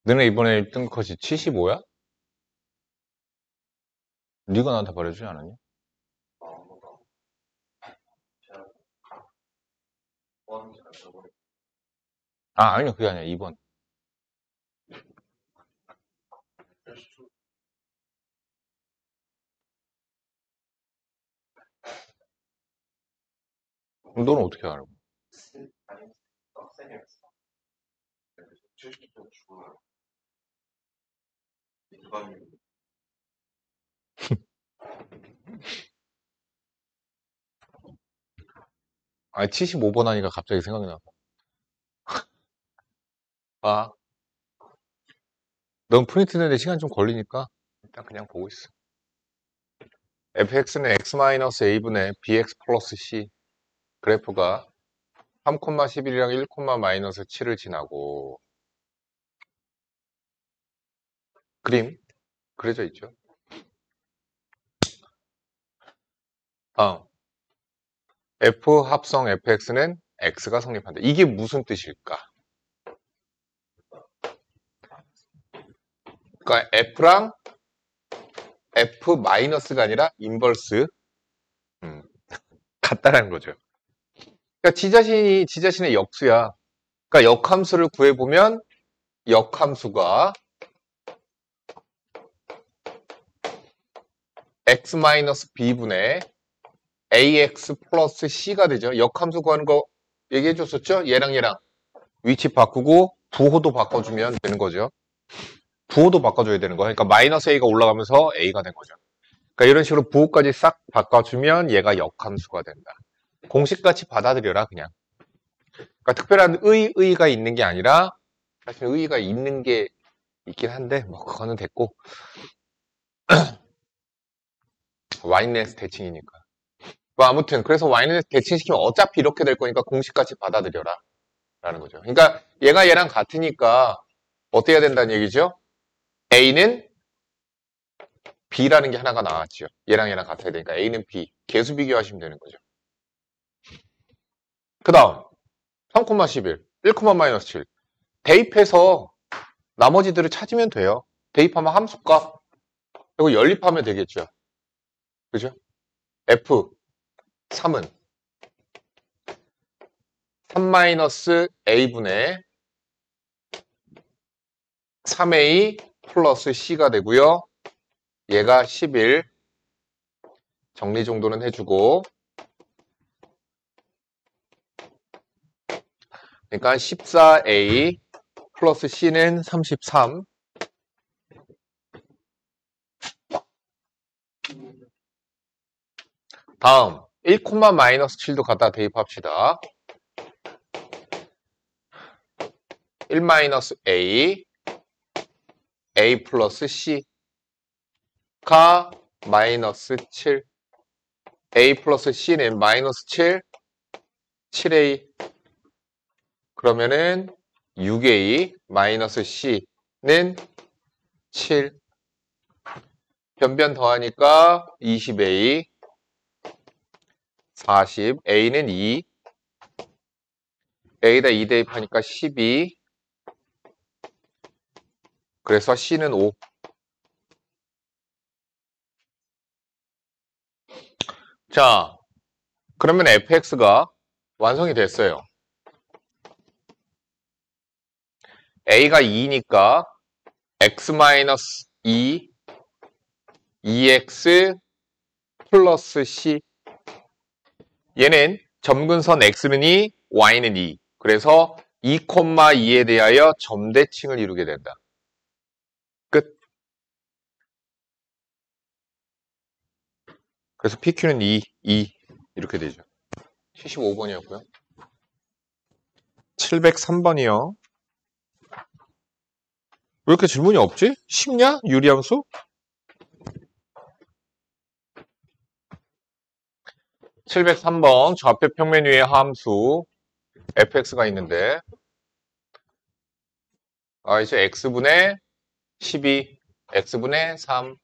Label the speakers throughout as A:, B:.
A: 너네 이번에 뜬 컷이 75야? 네가 나한테 말해주지 않았냐? 아, 아니요. 그게 아니야. 2번. 그럼 너는 어떻게 알고? 아니, 75번 하니까 갑자기 생각이 나. 아, 넌 프린트 내는데 시간 좀 걸리니까 일단 그냥 보고 있어. fx는 x-a분의 bx 플러스 c 그래프가 3,11이랑 1,-7을 지나고 그림 그려져 있죠. 다음 f 합성 fx는 x가 성립한다. 이게 무슨 뜻일까? 그러니까 f랑 f 마이너스가 아니라 인버스 같다라는 거죠. 그러니까 지 자신의 역수야. 그러니까 역함수를 구해보면 역함수가 x-b분의 ax 플러스 c가 되죠. 역함수 구하는 거 얘기해 줬었죠? 얘랑 위치 바꾸고 부호도 바꿔주면 되는 거죠. 부호도 바꿔줘야 되는 거야. 그러니까 마이너스 a가 올라가면서 a가 된 거죠. 그러니까 이런 식으로 부호까지 싹 바꿔주면 얘가 역함수가 된다. 공식같이 받아들여라 그냥. 그러니까 특별한 의의가 있는 게 아니라 사실 의의가 있는 게 있긴 한데 뭐 그거는 됐고 와인넷 대칭이니까. 뭐 아무튼 그래서 와인넷 대칭시키면 어차피 이렇게 될 거니까 공식같이 받아들여라 라는 거죠. 그러니까 얘가 얘랑 같으니까 어떻게 해야 된다는 얘기죠? A는 B라는 게 하나가 나왔죠. 얘랑 같아야 되니까 A는 B. 계수 비교하시면 되는 거죠. 그 다음 3,11, 1,-7 대입해서 나머지들을 찾으면 돼요. 대입하면 함수값 그리고 연립하면 되겠죠. 그죠? F 3은 3-A분의 3A 플러스 C가 되고요. 얘가 11 정리 정도는 해주고 그러니까 14A 플러스 C는 33 다음 1,-7도 갖다 대입합시다. 1-A A 플러스 C가 마이너스 7 A 플러스 C는 마이너스 7 7A 그러면은 6A 마이너스 C는 7 변변 더하니까 20A 40 A는 2 A에다 2 대입하니까 12 그래서 C는 5 자 그러면 fx가 완성이 됐어요. a가 2니까 x-2 2x 플러스 c 얘는 점근선 x는 2, y는 2 그래서 2,2에 대하여 점대칭을 이루게 된다. 끝. 그래서 pq는 2 이렇게 되죠. 75번이었고요. 703번이요. 왜 이렇게 질문이 없지? 쉽냐? 유리함수? 703번 좌표 평면 위의 함수 fx가 있는데 이제 x분의 12, x분의 3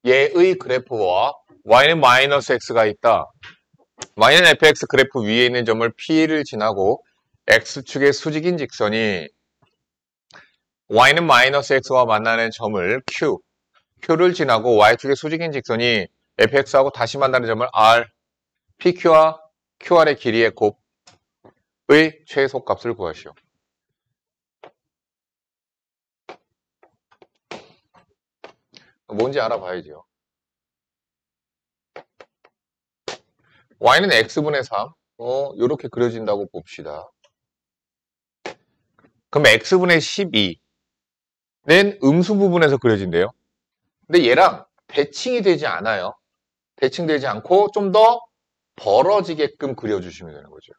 A: 얘의 그래프와 y는 마이너스 x가 있다. y는 fx 그래프 위에 있는 점을 p를 지나고 x축의 수직인 직선이 y는 마이너스 x와 만나는 점을 q를 지나고 y축의 수직인 직선이 fx하고 다시 만나는 점을 r, pq와 qr의 길이의 곱의 최소값을 구하시오. 뭔지 알아봐야죠. y는 x분의 3. 요렇게 그려진다고 봅시다. 그럼 x분의 12는 음수 부분에서 그려진대요. 근데 얘랑 대칭이 되지 않아요. 대칭되지 않고 좀 더 벌어지게끔 그려주시면 되는 거죠.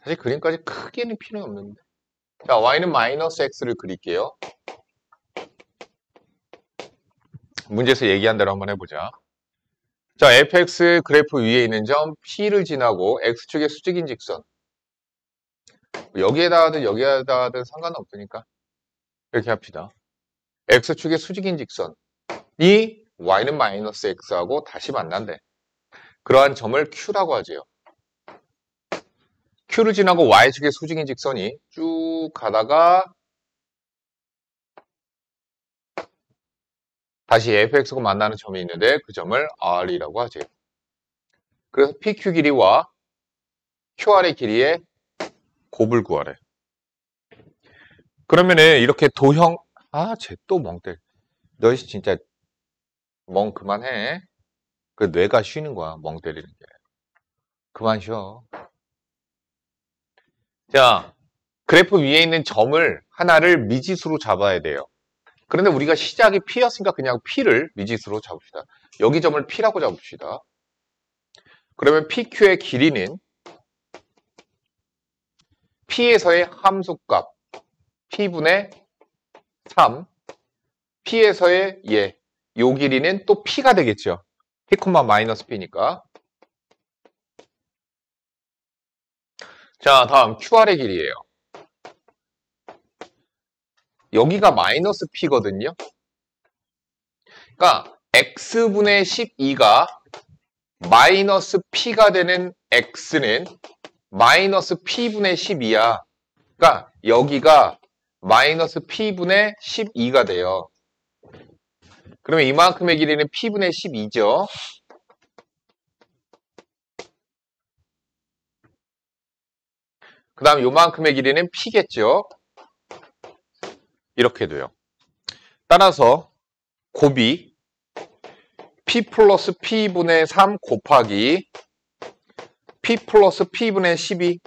A: 사실 그림까지 크게는 필요는 없는데. 자, y는 마이너스 x를 그릴게요. 문제에서 얘기한 대로 한번 해보자. 자, fx 그래프 위에 있는 점 P를 지나고 x축의 수직인 직선. 여기에다 하든 여기에다 하든 상관은 없으니까 이렇게 합시다. x축의 수직인 직선이 y는 마이너스 x하고 다시 만난대. 그러한 점을 q라고 하지요. q를 지나고 y축의 수직인 직선이 쭉 가다가 다시 fx가 만나는 점이 있는데 그 점을 r이라고 하지. 그래서 pq 길이와 qr의 길이의 곱을 구하래. 그러면은 이렇게 도형, 쟤 또 멍 때. 너 진짜 멍 그만해. 그 뇌가 쉬는 거야, 멍 때리는 게. 그만 쉬어. 자, 그래프 위에 있는 점을 하나를 미지수로 잡아야 돼요. 그런데 우리가 시작이 P였으니까 그냥 P를 미지수로 잡읍시다. 여기 점을 P라고 잡읍시다. 그러면 PQ의 길이는 P에서의 함수값 P분의 3, P에서의 요 길이는 또 P가 되겠죠. P, 마이너스 P니까. 자, 다음 QR의 길이에요. 여기가 마이너스 P거든요. 그러니까 X분의 12가 마이너스 P가 되는 X는 마이너스 P분의 12야. 그러니까 여기가 마이너스 P분의 12가 돼요. 그러면 이만큼의 길이는 P분의 12죠. 그 다음 요만큼의 길이는 P겠죠. 이렇게 돼요. 따라서 곱이 P 플러스 P분의 3 곱하기 P 플러스 P분의 12.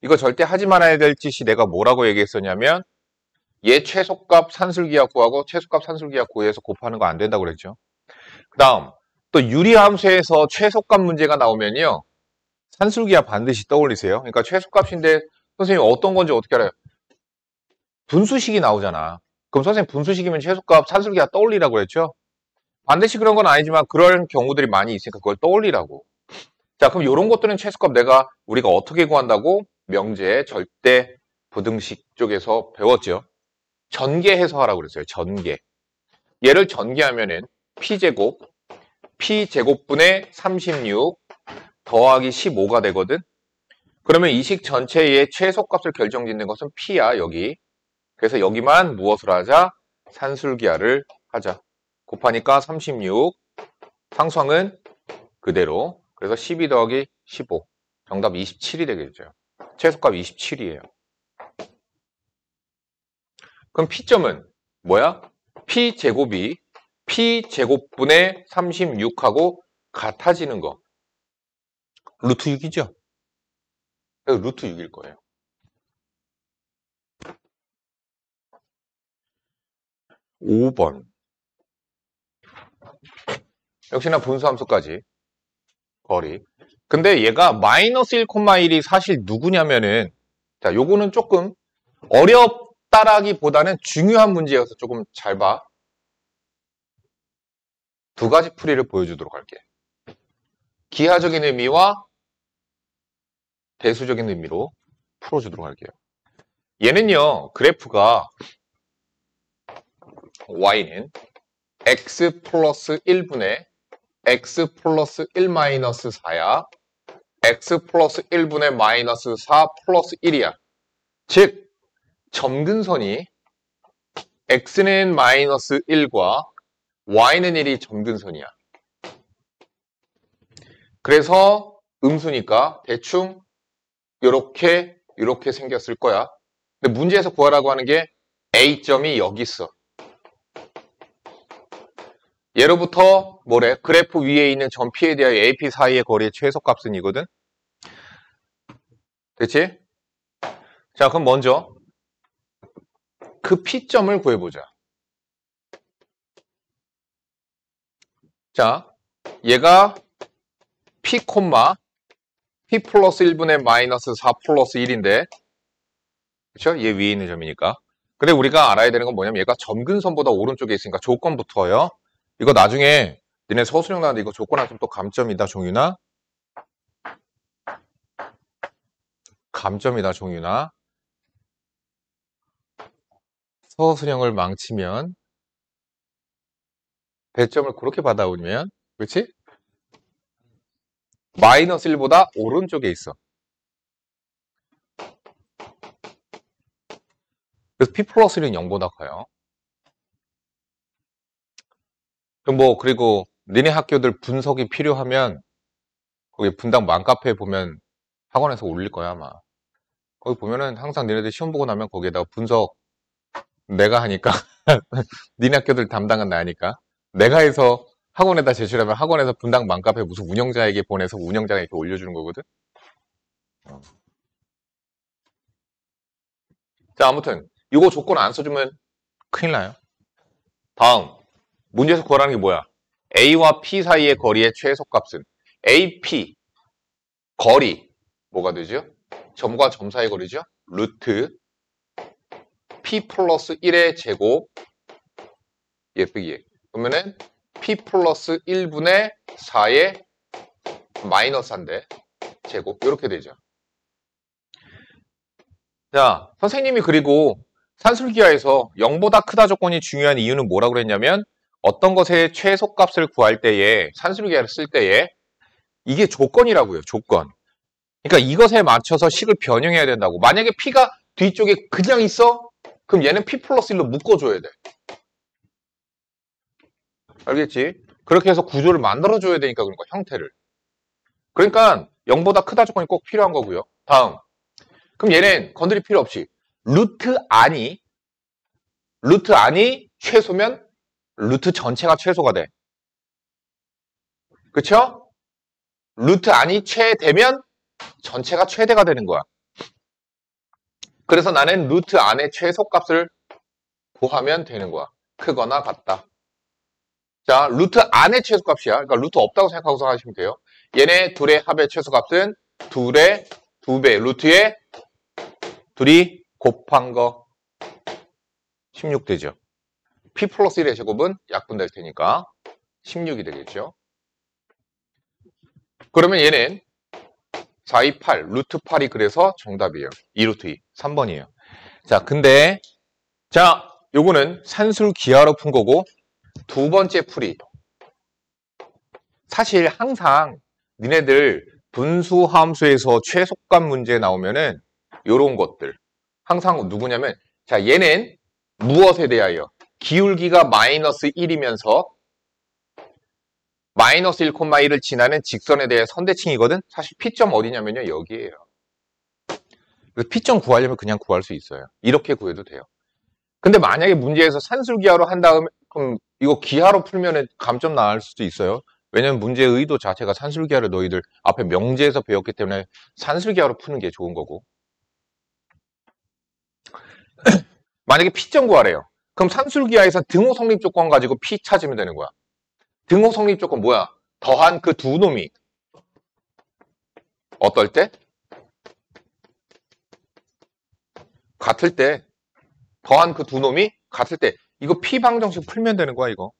A: 이거 절대 하지 말아야 될 짓이 내가 뭐라고 얘기했었냐면 얘 최소값 산술기하 구하고 최소값 산술기하 구해서 곱하는 거 안 된다고 그랬죠. 그 다음 또 유리함수에서 최소값 문제가 나오면요. 산술기하 반드시 떠올리세요. 그러니까 최소값인데 선생님 어떤 건지 어떻게 알아요? 분수식이 나오잖아. 그럼 선생님 분수식이면 최소값 산술기하 떠올리라고 그랬죠. 반드시 그런 건 아니지만 그런 경우들이 많이 있으니까 그걸 떠올리라고. 자, 그럼 이런 것들은 최소값 우리가 어떻게 구한다고? 명제 절대 부등식 쪽에서 배웠죠. 전개해서 하라고 그랬어요. 전개. 얘를 전개하면은 P제곱, P제곱분의 36 더하기 15가 되거든. 그러면 이 식 전체의 최소값을 결정짓는 것은 P야, 여기. 그래서 여기만 무엇을 하자? 산술기하를 하자. 곱하니까 36, 상수항은 그대로. 그래서 12 더하기 15. 정답 27이 되겠죠. 최소값 27이에요. 그럼 P점은 뭐야? P제곱이 P제곱분의 36하고 같아지는 거. 루트 6이죠? 루트 6일 거예요. (5번) 역시나 분수함수까지 거리. 근데 얘가 마이너스 1,1이 사실 누구냐면은 자, 요거는 조금 어렵다라기보다는 중요한 문제여서 조금 잘 봐. 두 가지 풀이를 보여주도록 할게. 기하적인 의미와 대수적인 의미로 풀어주도록 할게요. 얘는요, 그래프가 y는 x 플러스 1분의 x 플러스 1 마이너스 4야. x 플러스 1분의 마이너스 4 플러스 1이야. 즉 점근선이 x는 마이너스 1과 y는 1이 점근선이야. 그래서 음수니까 대충 요렇게 생겼을 거야. 근데 문제에서 구하라고 하는 게 A점이 여기 있어. 예로부터 뭐래? 그래프 위에 있는 점 P에 대하여 AP 사이의 거리의 최소값은 이거든? 됐지? 자, 그럼 먼저 그 P점을 구해보자. 자, 얘가 P, P 플러스 1분의 마이너스 4 플러스 1인데, 그쵸? 얘 위에 있는 점이니까. 근데 우리가 알아야 되는 건 뭐냐면 얘가 점근선보다 오른쪽에 있으니까 조건부터요. 이거 나중에 니네 서술형 나왔는데 이거 조건 하시면 또 감점이다, 종윤아. 감점이다, 종윤아. 서술형을 망치면 배점을 그렇게 받아오면, 그렇지? 마이너스 1보다 오른쪽에 있어. 그래서 P 플러스 1은 0보다 커요. 그럼 그리고 니네 학교들 분석이 필요하면 거기 분당 맘카페에 보면 학원에서 올릴 거야, 아마. 거기 보면은 항상 니네들 시험 보고 나면 거기에다가 분석 내가 하니까 니네 학교들 담당은 나니까 내가 해서 학원에다 제출하면 학원에서 분당 맘카페 무슨 운영자에게 보내서 운영자가 이렇게 올려주는 거거든. 자, 아무튼 이거 조건 안 써주면 큰일 나요. 다음 문제에서 구하라는 게 뭐야? A와 P 사이의 거리의 최소값은 AP 거리 뭐가 되죠? 점과 점 사이의 거리죠? 루트 P 플러스 1의 제곱 예쁘기 그러면은 P 플러스 1분의 4의 마이너스 1대 제곱 이렇게 되죠. 자, 선생님이 그리고 산술기하에서 0보다 크다 조건이 중요한 이유는 뭐라고 그랬냐면 어떤 것의 최소값을 구할 때에 산술기하를 쓸 때에 이게 조건이라고요. 조건. 그러니까 이것에 맞춰서 식을 변형해야 된다고. 만약에 P가 뒤쪽에 그냥 있어? 그럼 얘는 P 플러스 1로 묶어줘야 돼. 알겠지? 그렇게 해서 구조를 만들어줘야 되니까 그런 거야. 형태를. 그러니까 0보다 크다 조건이 꼭 필요한 거고요. 다음. 그럼 얘는 건드릴 필요 없이 루트 안이 최소면 루트 전체가 최소가 돼. 그쵸? 루트 안이 최대면 전체가 최대가 되는 거야. 그래서 나는 루트 안의 최소값을 구하면 되는 거야. 크거나 같다. 자, 루트 안의 최소값이야. 그러니까 루트 없다고 생각하고 하시면 돼요. 얘네 둘의 합의 최소값은 2의 2배, 루트에 둘이 곱한 거 16 되죠. P 플러스 1의 제곱은 약분될 테니까 16이 되겠죠. 그러면 얘는 4, 2, 8, 루트 8이 그래서 정답이에요. 2루트 2, 3번이에요. 자, 근데 자, 요거는 산술 기하로 푼 거고 두 번째 풀이 사실 항상 니네들 분수 함수에서 최소값 문제 나오면은 요런 것들 항상 누구냐면 자, 얘는 무엇에 대하여 기울기가 마이너스 1이면서 마이너스 1,1을 지나는 직선에 대해 선대칭이거든. 사실 P점 어디냐면요, 여기에요. 그래서 P점 구하려면 그냥 구할 수 있어요. 이렇게 구해도 돼요. 근데 만약에 문제에서 산술기하로 한 다음에 그럼 이거 기하로 풀면은 감점 나올 수도 있어요. 왜냐면 문제의 의도 자체가 산술기하를 너희들 앞에 명제에서 배웠기 때문에 산술기하로 푸는 게 좋은 거고. 만약에 P점 구하래요. 그럼 산술기하에서 등호 성립 조건 가지고 P 찾으면 되는 거야. 등호 성립 조건 뭐야? 더한 그 두 놈이 어떨 때? 같을 때. 더한 그 두 놈이 같을 때. 이거 P 방정식 풀면 되는 거야, 이거.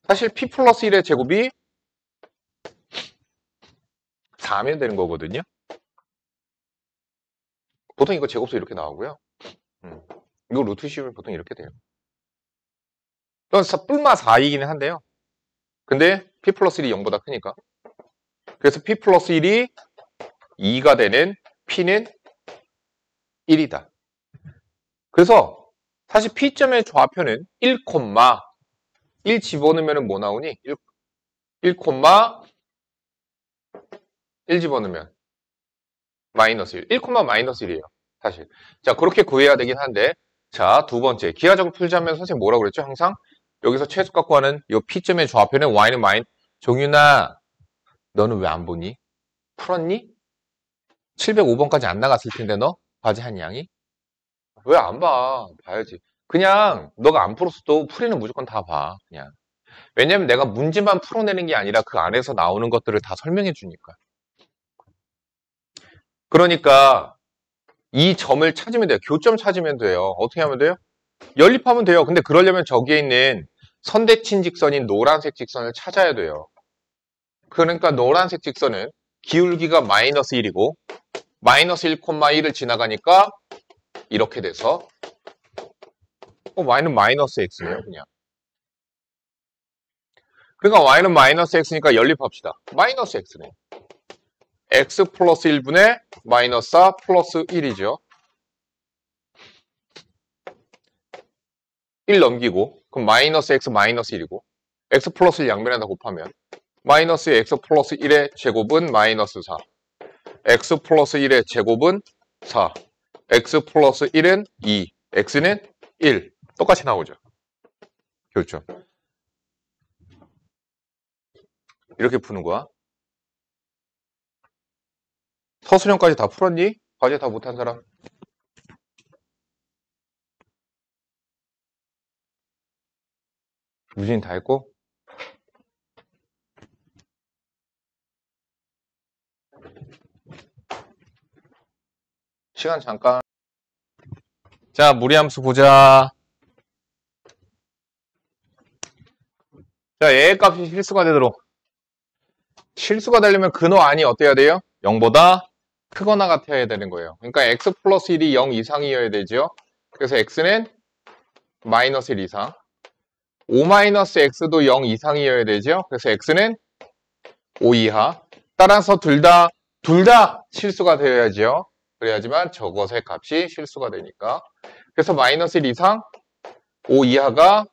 A: 사실 P 플러스 1의 제곱이 4면 되는 거거든요. 보통 이거 제곱수 이렇게 나오고요. 이거 루트 씌우면 보통 이렇게 돼요. 뿔마 4이기는 한데요. 근데 P 플러스 1이 0보다 크니까. 그래서 P 플러스 1이 2가 되는 P는 1이다. 그래서 사실 P점의 좌표는 1, 집어넣으면 뭐 나오니? 1, 1 집어넣으면 마이너스 1. 1, 마이너스 1이에요. 사실. 자, 그렇게 구해야 되긴 한데, 자, 두 번째. 기하적으로 풀자면 선생님 뭐라고 그랬죠? 항상 여기서 최소값 구하는 이 P점의 좌표는 Y는 종윤아, 너는 왜 안 보니? 풀었니? 705번까지 안 나갔을 텐데 너? 과제 한 양이? 왜 안 봐? 봐야지. 그냥 너가 안 풀었어도 풀이는 무조건 다 봐. 그냥. 왜냐면 내가 문제만 풀어내는 게 아니라 그 안에서 나오는 것들을 다 설명해 주니까. 그러니까 이 점을 찾으면 돼요. 교점 찾으면 돼요. 어떻게 하면 돼요? 연립하면 돼요. 근데 그러려면 저기에 있는 선대칭 직선인 노란색 직선을 찾아야 돼요. 그러니까 노란색 직선은 기울기가 마이너스 1이고 마이너스 1,1을 지나가니까 이렇게 돼서 y는 마이너스 x네요. 그냥. 그러니까 y는 마이너스 x니까 연립합시다. 마이너스 x네. x 플러스 1분의 마이너스 4 플러스 1이죠. 1 넘기고 그럼 마이너스 x 마이너스 1이고 x 플러스 1 양면에다 곱하면 마이너스 x 플러스 1의 제곱은 마이너스 4 x 플러스 1의 제곱은 4 x 플러스 1은 2 x는 1 똑같이 나오죠. 교점. 이렇게 푸는 거야. 서술형까지 다 풀었니? 과제 다 못한 사람? 유진 다 했고? 시간 잠깐. 자, 무리함수 보자. 자, 얘의 값이 실수가 되도록. 실수가 되려면 근호 안이 어때야 돼요? 0보다 크거나 같아야 되는 거예요. 그러니까 x 플러스 1이 0 이상이어야 되죠. 그래서 x는 마이너스 1 이상. 5 마이너스 x도 0 이상이어야 되죠. 그래서 x는 5 이하. 따라서 둘 다 실수가 되어야죠. 그래야지만 저것의 값이 실수가 되니까. 그래서 마이너스 1 이상, 5 이하가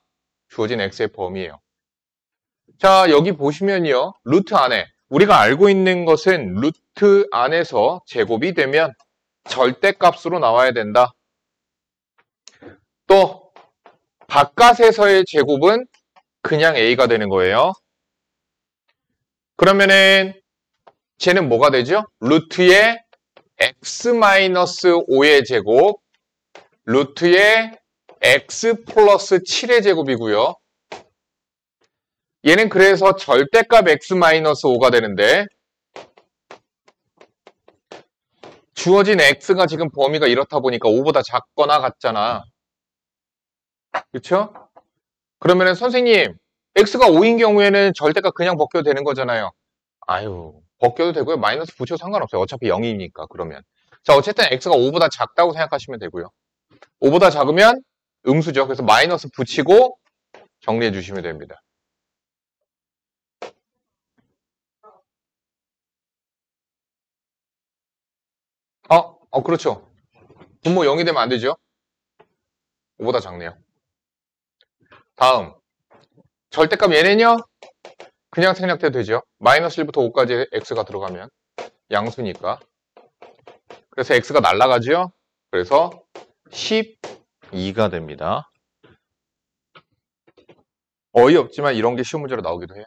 A: 주어진 x의 범위예요. 자, 여기 보시면요. 루트 안에 우리가 알고 있는 것은 루트 안에서 제곱이 되면 절대값으로 나와야 된다. 또 바깥에서의 제곱은 그냥 a가 되는 거예요. 그러면은 쟤는 뭐가 되죠? 루트의 x-5의 제곱, 루트의 x 플러스 7의 제곱이고요. 얘는 그래서 절대값 x-5가 되는데 주어진 x가 지금 범위가 이렇다 보니까 5보다 작거나 같잖아. 그쵸? 그러면은 선생님 x가 5인 경우에는 절대값 그냥 벗겨도 되는 거잖아요. 아유, 벗겨도 되고요. 마이너스 붙여도 상관없어요. 어차피 0이니까 그러면. 자, 어쨌든 x가 5보다 작다고 생각하시면 되고요. 5보다 작으면 음수죠. 그래서 마이너스 붙이고 정리해 주시면 됩니다. 그렇죠. 분모 0이 되면 안 되죠. 5보다 작네요. 다음. 절대값 얘는요? 그냥 생략돼도 되죠. 마이너스 1부터 5까지 x가 들어가면 양수니까. 그래서 x가 날아가죠. 그래서 12가 됩니다. 어이없지만 이런 게 쉬운 문제로 나오기도 해요.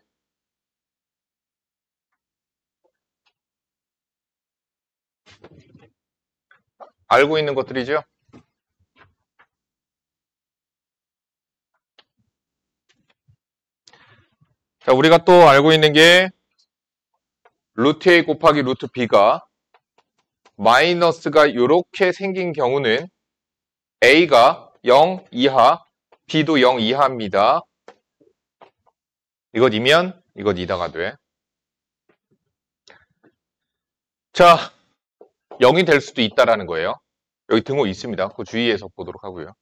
A: 알고 있는 것들이죠. 자, 우리가 또 알고 있는 게 루트 A 곱하기 루트 B가 마이너스가 이렇게 생긴 경우는 A가 0 이하, B도 0 이하입니다. 이것 이것 이다가 돼. 자, 0이 될 수도 있다라는 거예요. 여기 등호 있습니다. 그거 주의해서 보도록 하고요.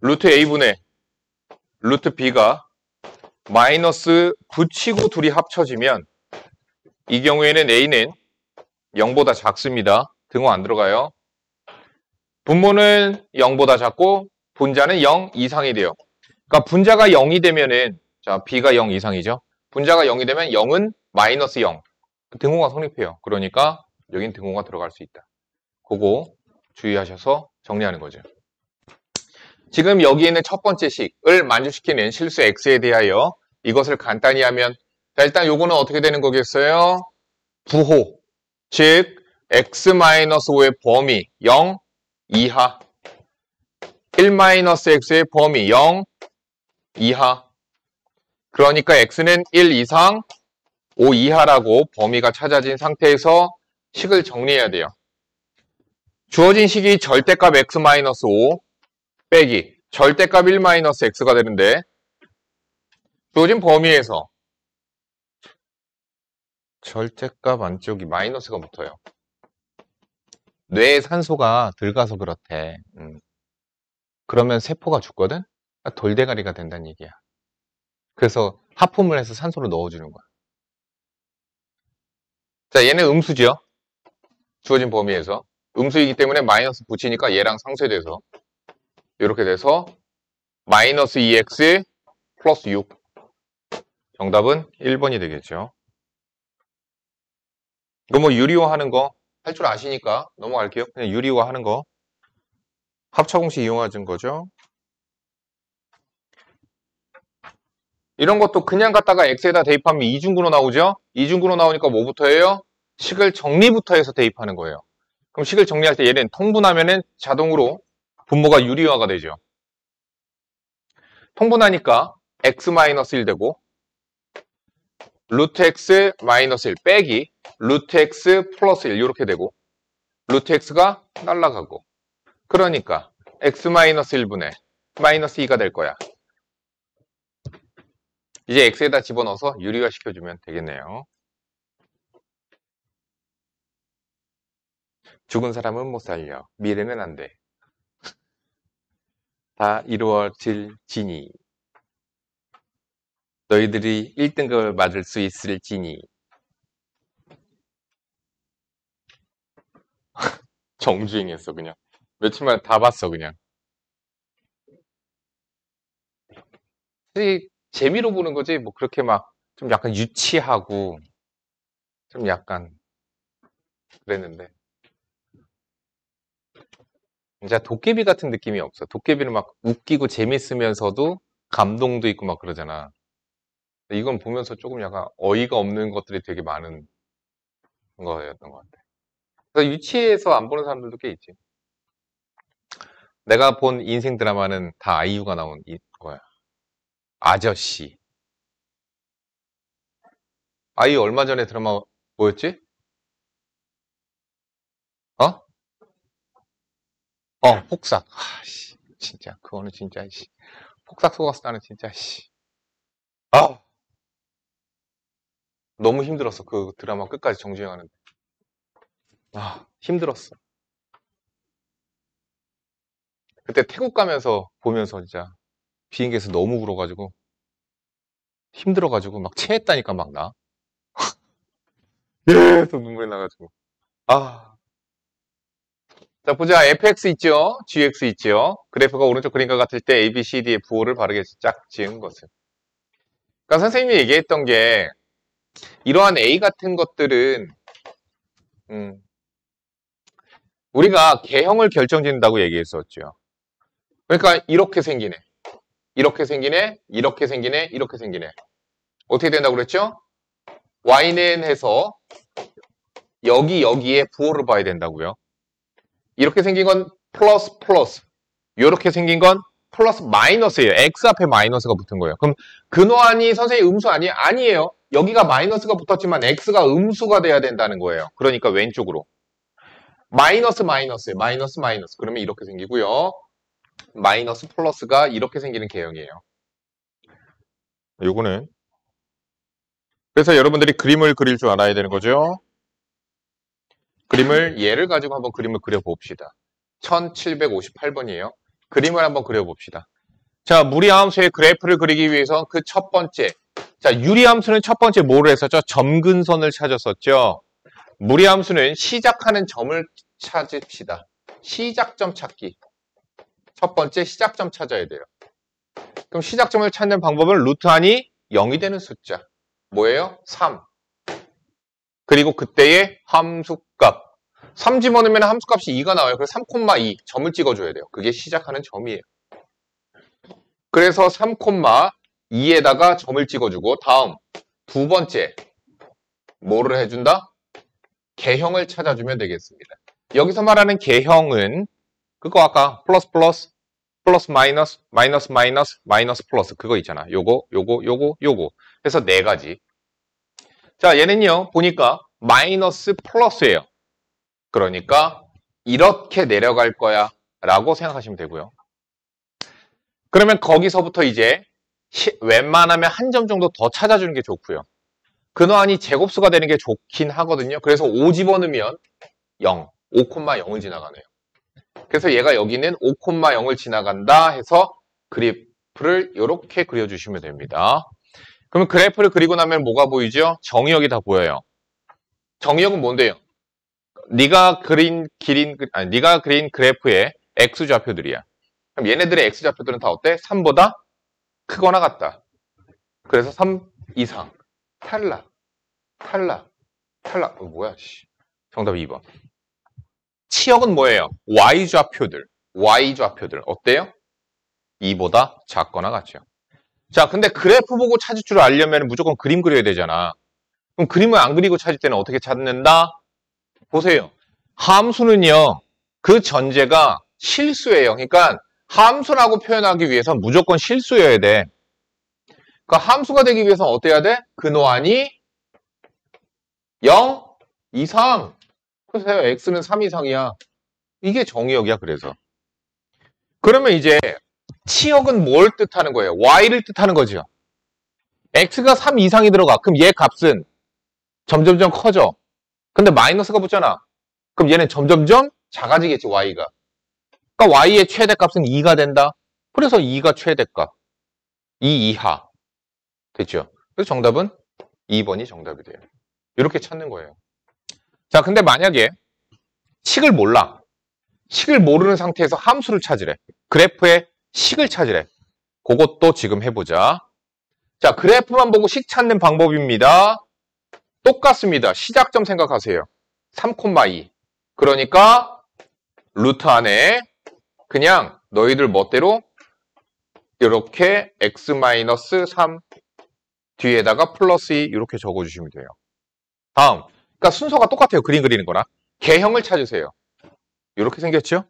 A: 루트 A분의 루트 B가 마이너스 붙이고 둘이 합쳐지면 이 경우에는 A는 0보다 작습니다. 등호 안 들어가요. 분모는 0보다 작고 분자는 0 이상이 돼요. 그러니까 분자가 0이 되면은 자 b가 0 이상이죠. 분자가 0이 되면 0은 마이너스 0. 등호가 성립해요. 그러니까 여긴 등호가 들어갈 수 있다. 그거 주의하셔서 정리하는 거죠. 지금 여기 있는 첫 번째 식을 만족시키는 실수 x에 대하여 이것을 간단히 하면 자 일단 요거는 어떻게 되는 거겠어요? 부호 즉 x-5의 범위 0 이하 1-x의 범위 0 이하 그러니까 x는 1 이상 5 이하라고 범위가 찾아진 상태에서 식을 정리해야 돼요. 주어진 식이 절대값 x-5 빼기 절대값 1-x가 되는데 주어진 범위에서 절대값 안쪽이 마이너스가 붙어요. 뇌에 산소가 들어가서 그렇대. 그러면 세포가 죽거든? 돌대가리가 된다는 얘기야. 그래서 하품을 해서 산소를 넣어주는 거야. 자, 얘는 음수죠. 주어진 범위에서. 음수이기 때문에 마이너스 붙이니까 얘랑 상쇄돼서 이렇게 돼서 마이너스 2x 플러스 6. 정답은 1번이 되겠죠. 이거 뭐 유리화하는 거 할 줄 아시니까 넘어갈게요. 그냥 유리화하는 거. 합차공식 이용하는 거죠. 이런 것도 그냥 갖다가 x에다 대입하면 이중근호 나오죠? 이중근호 나오니까 뭐부터 해요? 식을 정리부터 해서 대입하는 거예요. 그럼 식을 정리할 때 얘는 통분하면은 자동으로 분모가 유리화가 되죠. 통분하니까 x-1 되고 루트 x-1 빼기 루트 x 플러스 1 이렇게 되고 루트 x가 날라가고 그러니까 x-1분의 마이너스 2가 될 거야. 이제 x에다 집어넣어서 유리화 시켜주면 되겠네요. 죽은 사람은 못 살려. 미래는 안 돼. 다 이루어질지니. 너희들이 1등급을 맞을 수 있을지니. 정주행했어 그냥. 며칠 만에 다 봤어 그냥. 재미로 보는 거지 뭐 그렇게 막 좀 약간 유치하고 좀 약간 그랬는데 진짜 도깨비 같은 느낌이 없어. 도깨비는 막 웃기고 재밌으면서도 감동도 있고 막 그러잖아. 이건 보면서 조금 약간 어이가 없는 것들이 되게 많은 거였던 것 같아. 그래서 유치해서 안 보는 사람들도 꽤 있지. 내가 본 인생 드라마는 다 아이유가 나온 거야. 아저씨. 아이유 얼마 전에 드라마 뭐였지? 어? 폭삭. 씨, 진짜 그거는 진짜 씨. 폭삭 속았어 나는 진짜 씨. 아, 너무 힘들었어 그 드라마 끝까지 정주행하는데. 아, 힘들었어. 그때 태국 가면서 보면서 진짜 비행기에서 너무 울어가지고 힘들어가지고 막 체했다니까 막 나. 계속 눈물이 나가지고. 아. 자, 보자. fx 있죠? gx 있죠? 그래프가 오른쪽 그림과 같을 때 a, b, c, d의 부호를 바르게 짝 지은 것은. 그러니까 선생님이 얘기했던 게 이러한 a 같은 것들은 우리가 개형을 결정짓는다고 얘기했었죠. 그러니까 이렇게 생기네. 이렇게 생기네. 이렇게 생기네. 이렇게 생기네. 어떻게 된다고 그랬죠? y는 해서 여기에 부호를 봐야 된다고요. 이렇게 생긴 건 플러스 플러스. 이렇게 생긴 건 플러스 마이너스예요. x 앞에 마이너스가 붙은 거예요. 그럼 근호하니 선생님 음수 아니에요? 아니에요. 여기가 마이너스가 붙었지만 x가 음수가 돼야 된다는 거예요. 그러니까 왼쪽으로. 마이너스 마이너스예요. 마이너스 마이너스. 그러면 이렇게 생기고요. 마이너스 플러스가 이렇게 생기는 개형이에요. 요거는 그래서 여러분들이 그림을 그릴 줄 알아야 되는 거죠. 그림을 얘를 가지고 한번 그림을 그려봅시다. 1758번이에요. 그림을 한번 그려봅시다. 자, 무리함수의 그래프를 그리기 위해서 그 첫 번째. 자, 유리함수는 첫 번째 뭐를 했었죠? 점근선을 찾았었죠. 무리함수는 시작하는 점을 찾읍시다. 시작점 찾기. 첫 번째 시작점 찾아야 돼요. 그럼 시작점을 찾는 방법은 루트 안이 0이 되는 숫자. 뭐예요? 3. 그리고 그때의 함수값. 3 집어넣으면 함수값이 2가 나와요. 그래서 3,2 점을 찍어줘야 돼요. 그게 시작하는 점이에요. 그래서 3,2에다가 점을 찍어주고 다음 두 번째 뭐를 해준다? 개형을 찾아주면 되겠습니다. 여기서 말하는 개형은 그거 아까 플러스 마이너스 마이너스 플러스 그거 있잖아. 요거 그래서 네 가지. 자, 얘는요 보니까 마이너스 플러스예요. 그러니까 이렇게 내려갈 거야 라고 생각하시면 되고요. 그러면 거기서부터 이제 웬만하면 한 점 정도 더 찾아주는 게 좋고요. 근호안이 제곱수가 되는 게 좋긴 하거든요. 그래서 5 집어넣으면 0, 5,0을 지나가네요. 그래서 얘가 여기는 5,0을 지나간다 해서 그래프를 이렇게 그려주시면 됩니다. 그러면 그래프를 그리고 나면 뭐가 보이죠? 정의역이 다 보여요. 정의역은 뭔데요? 네가 그린 그래프의 X좌표들이야. 그럼 얘네들의 X좌표들은 다 어때? 3보다 크거나 같다. 그래서 3 이상. 탈락. 뭐야, 씨. 정답 2번. 치역은 뭐예요? Y좌표들. 어때요? 2보다 작거나 같죠. 자, 근데 그래프 보고 찾을 줄 알려면 무조건 그림 그려야 되잖아. 그럼 그림을 안 그리고 찾을 때는 어떻게 찾는다? 보세요. 함수는요, 그 전제가 실수예요. 그러니까 함수라고 표현하기 위해선 무조건 실수여야 돼. 그러니까 함수가 되기 위해서는 어때야 돼? 근호안이 0 이상. 그래서 x는 3 이상이야. 이게 정의역이야, 그래서. 그러면 이제 치역은 뭘 뜻하는 거예요? y를 뜻하는 거죠. x가 3 이상이 들어가. 그럼 얘 값은 점점점 커져. 근데 마이너스가 붙잖아. 그럼 얘는 점점점 작아지겠지, y가. 그러니까 y의 최대값은 2가 된다. 그래서 2가 최대값. 2 이하. 됐죠? 그래서 정답은 2번이 정답이 돼요. 이렇게 찾는 거예요. 자, 근데 만약에 식을 몰라. 식을 모르는 상태에서 함수를 찾으래. 그래프의 식을 찾으래. 그것도 지금 해보자. 자, 그래프만 보고 식 찾는 방법입니다. 똑같습니다. 시작점 생각하세요. 3,2. 그러니까 루트 안에 그냥 너희들 멋대로 이렇게 x-3 뒤에다가 플러스 2 이렇게 적어주시면 돼요. 다음. 그러니까 순서가 똑같아요. 그림 그리는 거랑. 개형을 찾으세요. 이렇게 생겼죠?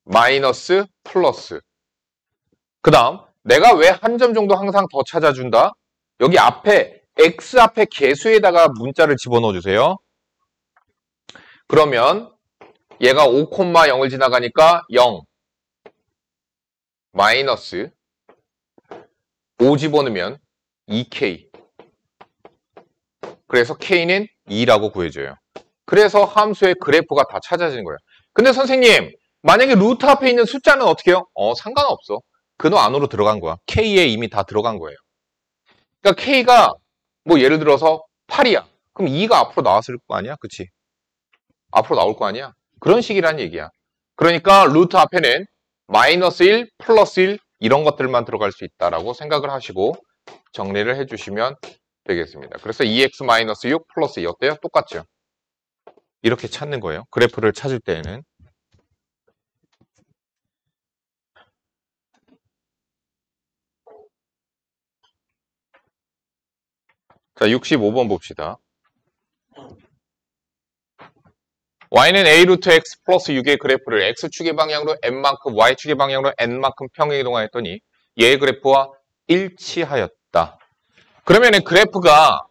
A: 마이너스 플러스. 그 다음 내가 왜 한 점 정도 항상 더 찾아준다? 여기 앞에 x 앞에 개수에다가 문자를 집어넣어 주세요. 그러면 얘가 5,0을 지나가니까 0 마이너스 5 집어넣으면 2k. 그래서 k는 2라고 구해줘요. 그래서 함수의 그래프가 다 찾아지는 거예요. 근데 선생님, 만약에 루트 앞에 있는 숫자는 어떻게 해요? 상관없어. 근호 안으로 들어간 거야. k에 이미 다 들어간 거예요. 그러니까 k가 뭐 예를 들어서 8이야. 그럼 2가 앞으로 나왔을 거 아니야? 그치? 앞으로 나올 거 아니야? 그런 식이란 얘기야. 그러니까 루트 앞에는 마이너스 1, 플러스 1 이런 것들만 들어갈 수 있다라고 생각을 하시고 정리를 해주시면 되겠습니다. 그래서 2x-6 플러스 2 어때요? 똑같죠? 이렇게 찾는 거예요. 그래프를 찾을 때에는. 자, 65번 봅시다. y는 a 루트 x 플러스 6의 그래프를 x축의 방향으로 n만큼, y축의 방향으로 n만큼 평행이동하였더니 얘의 그래프와 일치하였다. 그러면 그래프가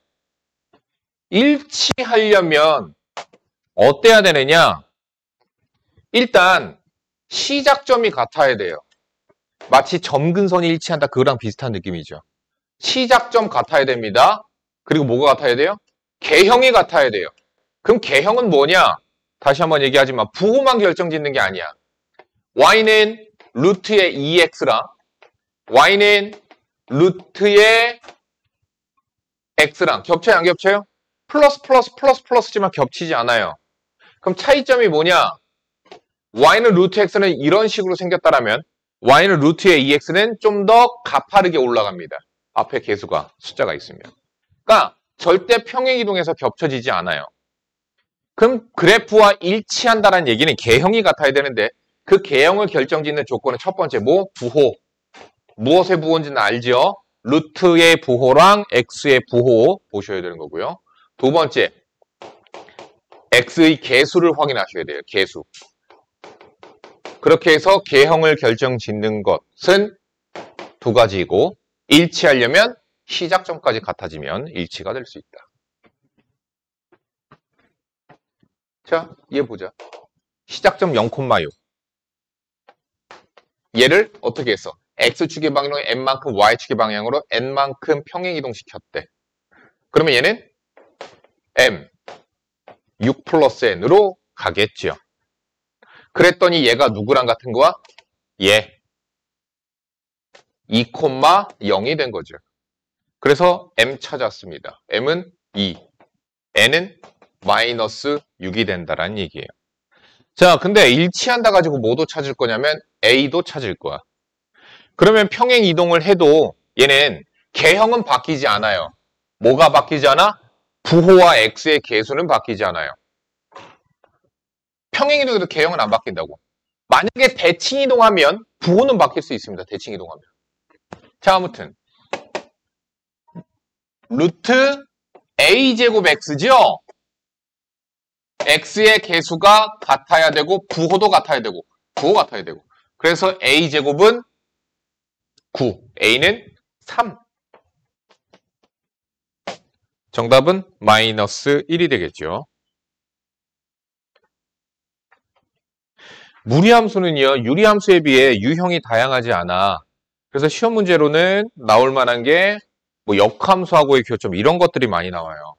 A: 일치하려면 어때야 되느냐? 일단 시작점이 같아야 돼요. 마치 점근선이 일치한다 그거랑 비슷한 느낌이죠. 시작점 같아야 됩니다. 그리고 뭐가 같아야 돼요? 개형이 같아야 돼요. 그럼 개형은 뭐냐? 다시 한번 얘기하지만 부호만 결정짓는 게 아니야. y는 루트의 2x랑 y는 루트의 x랑 겹쳐요? 안 겹쳐요? 플러스지만 겹치지 않아요. 그럼 차이점이 뭐냐? y는 루트 x는 이런 식으로 생겼다라면 y는 루트의 2x는 좀 더 가파르게 올라갑니다. 앞에 계수가 숫자가 있으면. 그러니까 절대 평행이동에서 겹쳐지지 않아요. 그럼 그래프와 일치한다는 얘기는 개형이 같아야 되는데 그 개형을 결정짓는 조건은 첫 번째 부호. 무엇의 부호인지는 알죠? 루트의 부호랑 x의 부호 보셔야 되는 거고요. 두 번째, x의 개수를 확인하셔야 돼요. 개수. 그렇게 해서 개형을 결정짓는 것은 두 가지이고 일치하려면 시작점까지 같아지면 일치가 될 수 있다. 자, 얘 보자. 시작점 0,6. 얘를 어떻게 했어? x축의 방향으로 n만큼 y축의 방향으로 n만큼 평행이동시켰대. 그러면 얘는 m 6 플러스 n으로 가겠죠. 그랬더니 얘가 누구랑 같은 거야? 얘 2,0이 된 거죠. 그래서 m 찾았습니다. m은 2, n은 마이너스 6이 된다라는 얘기예요. 자, 근데 일치한다 가지고 뭐도 찾을 거냐면 a도 찾을 거야. 그러면 평행 이동을 해도 얘는 개형은 바뀌지 않아요. 뭐가 바뀌지 않아? 부호와 x의 개수는 바뀌지 않아요. 평행 이동에도 개형은 안 바뀐다고. 만약에 대칭 이동하면 부호는 바뀔 수 있습니다. 대칭 이동하면. 자, 아무튼 루트 a제곱 x죠? x의 개수가 같아야 되고 부호도 같아야 되고 부호가 같아야 되고 그래서 a제곱은 9, a는 3. 정답은 마이너스 1이 되겠죠. 무리함수는요, 유리함수에 비해 유형이 다양하지 않아. 그래서 시험 문제로는 나올 만한 게 뭐 역함수하고의 교점 이런 것들이 많이 나와요.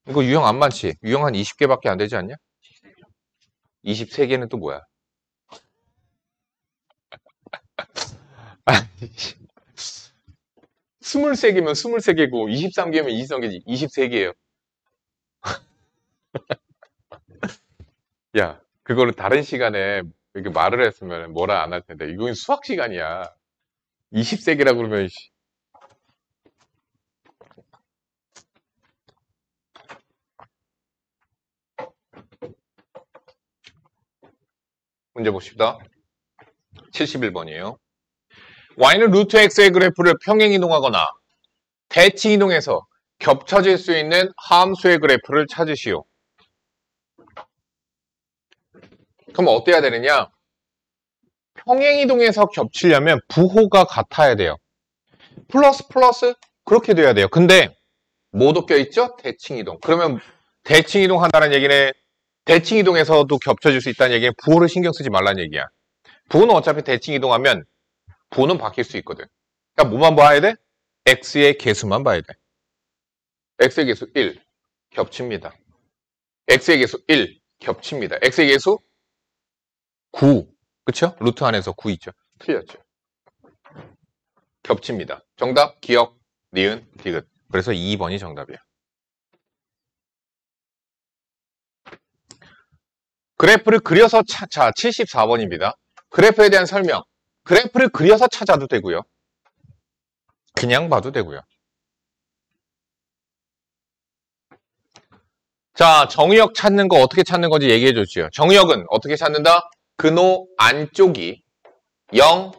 A: 이거 유형 안 많지? 유형 한 20개밖에 안 되지 않냐? 23개는 또 뭐야? 아니, 23개면 23개고 23개면 23개지. 23개예요. 야, 그거를 다른 시간에 이렇게 말을 했으면 뭐라 안 할 텐데 이건 수학 시간이야. 20세기라고 그러면 문제 봅시다. 71번이에요. y는 루트 x의 그래프를 평행 이동하거나 대칭 이동해서 겹쳐질 수 있는 함수의 그래프를 찾으시오. 그럼 어때야 되느냐? 평행 이동해서 겹치려면 부호가 같아야 돼요. 플러스 그렇게 돼야 돼요. 근데 뭐도 껴있죠? 대칭 이동. 그러면 대칭 이동한다는 얘기는 대칭 이동에서도 겹쳐질 수 있다는 얘기는 부호를 신경 쓰지 말라는 얘기야. 부호는 어차피 대칭 이동하면 부호는 바뀔 수 있거든. 그러니까 뭐만 봐야 돼? x의 개수만 봐야 돼. x의 개수 1 겹칩니다. x의 개수 1 겹칩니다. x의 개수 9 그쵸? 루트 안에서 9 있죠. 틀렸죠. 겹칩니다. 정답 기억 니은 디귿. 그래서 2번이 정답이야. 그래프를 그려서 자 74번입니다. 그래프에 대한 설명. 그래프를 그려서 찾아도 되고요. 그냥 봐도 되고요. 자, 정의역 찾는 거 어떻게 찾는 건지 얘기해 줬죠. 정의역은 어떻게 찾는다? 근호 안쪽이 0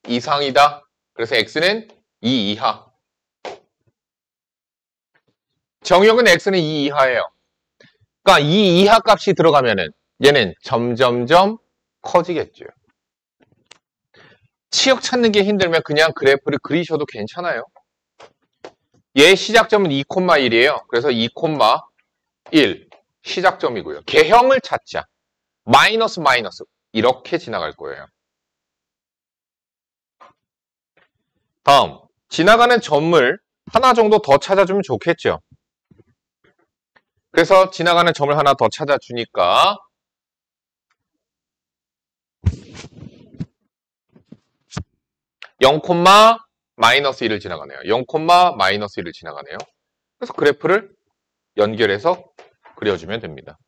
A: 이상이다. 그래서 x는 2 이하. 정의역은 x는 2 이하예요. 그러니까 2 이하 값이 들어가면은 얘는 점점점 커지겠죠. 치역 찾는 게 힘들면 그냥 그래프를 그리셔도 괜찮아요. 얘 시작점은 2,1이에요. 그래서 2,1 시작점이고요. 개형을 찾자. 마이너스 이렇게 지나갈 거예요. 다음 지나가는 점을 하나 정도 더 찾아주면 좋겠죠. 그래서 지나가는 점을 하나 더 찾아주니까 0, 마이너스 1을 지나가네요. 0, 마이너스 1을 지나가네요. 그래서 그래프를 연결해서 그려주면 됩니다.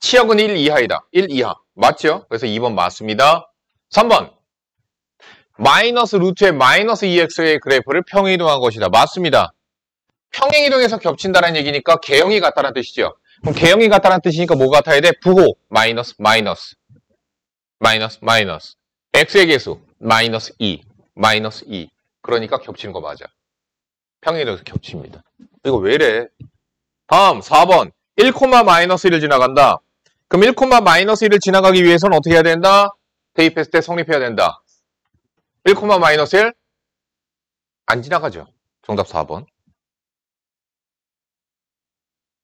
A: 치역은 1 이하이다. 1 이하. 맞죠? 그래서 2번 맞습니다. 3번. 마이너스 루트의 마이너스 2x의 그래프를 평행이동한 것이다. 맞습니다. 평행이동해서 겹친다는 얘기니까 개형이 같다는 뜻이죠. 그럼 개형이 같다는 뜻이니까 뭐가 같아야 돼? 부호. 마이너스, 마이너스. 마이너스, 마이너스. x의 개수. 마이너스 2. 마이너스 2. 그러니까 겹치는 거 맞아. 평행이동해서 겹칩니다. 이거 왜 이래? 다음 4번. 1, 마이너스 1을 지나간다. 그럼 1, 마이너스 1을 지나가기 위해서는 어떻게 해야 된다? 대입했을 때 성립해야 된다. 1, 마이너스 1? 안 지나가죠. 정답 4번.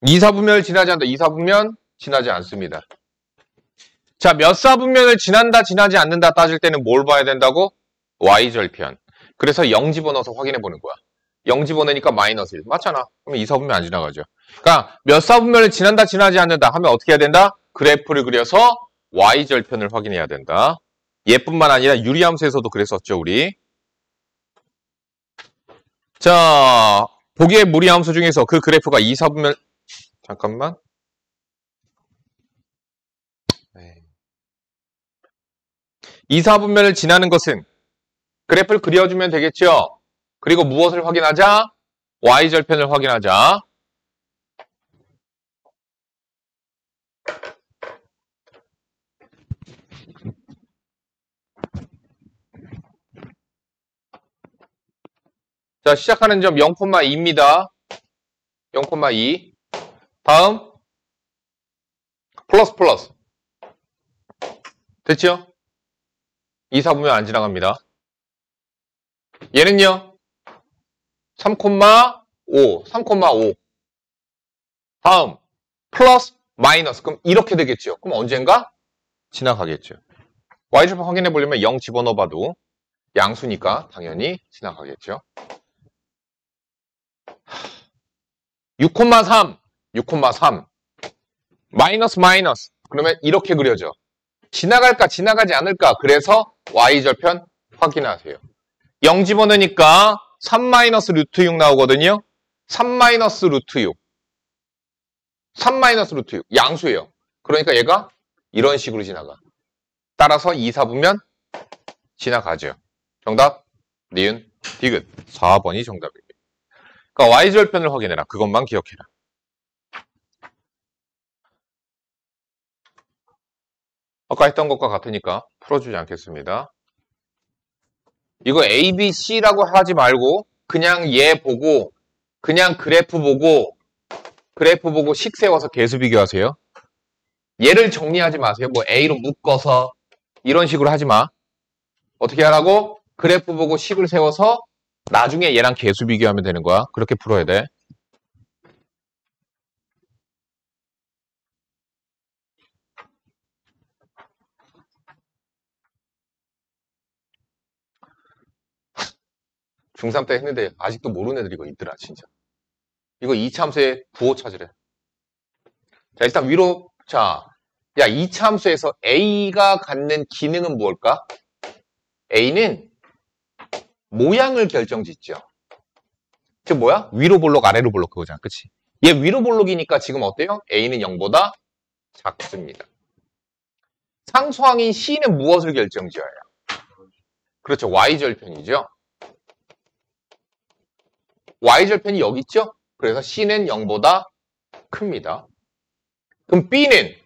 A: 2사분면을 지나지 않는다. 2사분면 지나지 않습니다. 자, 몇 사분면을 지난다, 지나지 않는다 따질 때는 뭘 봐야 된다고? y절편. 그래서 0 집어넣어서 확인해 보는 거야. 0 집어넣으니까 마이너스 1. 맞잖아. 그러면 2사분면 안 지나가죠. 그러니까 몇 사분면을 지난다, 지나지 않는다 하면 어떻게 해야 된다? 그래프를 그려서 y절편을 확인해야 된다. 얘뿐만 아니라 유리함수에서도 그랬었죠, 우리. 자, 보기의 무리함수 중에서 그 그래프가 2사분면 잠깐만. 2사분면을 지나는 것은 그래프를 그려주면 되겠죠? 그리고 무엇을 확인하자? y절편을 확인하자. 자, 시작하는 점 0,2입니다. 0,2. 다음 플러스. 됐죠? 2사분면 안 지나갑니다. 얘는요? 3,5. 3,5. 다음 플러스 마이너스. 그럼 이렇게 되겠죠. 그럼 언젠가 지나가겠죠. y절편 확인해 보려면 0 집어넣어봐도 양수니까 당연히 지나가겠죠. 6,3. 6,3. 마이너스. 그러면 이렇게 그려져. 지나갈까 지나가지 않을까. 그래서 y절편 확인하세요. 0 집어넣으니까 3 루트 6 나오거든요. 3 루트 6. 3 루트 6. 양수예요. 그러니까 얘가 이런 식으로 지나가. 따라서 2사분면 지나가죠. 정답 니은 디귿 4번이 정답입니다. 그러니까 y절편을 확인해라. 그것만 기억해라. 아까 했던 것과 같으니까 풀어주지 않겠습니다. 이거 A, B, C라고 하지 말고 그냥 얘 보고 그냥 그래프 보고 식 세워서 계수 비교하세요. 얘를 정리하지 마세요. 뭐 A로 묶어서 이런 식으로 하지 마. 어떻게 하라고? 그래프 보고 식을 세워서 나중에 얘랑 계수 비교하면 되는 거야. 그렇게 풀어야 돼. 중3 때 했는데 아직도 모르는 애들이 이거 있더라 진짜. 이거 이차함수의 부호 찾으래. 자, 일단 위로. 자, 야, 이차함수에서 A가 갖는 기능은 뭘까? A는 모양을 결정짓죠. 즉 뭐야? 위로 볼록 아래로 볼록 그거잖아. 그치? 얘 위로 볼록이니까 지금 어때요? A는 0보다 작습니다. 상수항인 C는 무엇을 결정지어요? 그렇죠. Y절편이죠. Y절편이 여기 있죠? 그래서 C는 0보다 큽니다. 그럼 B는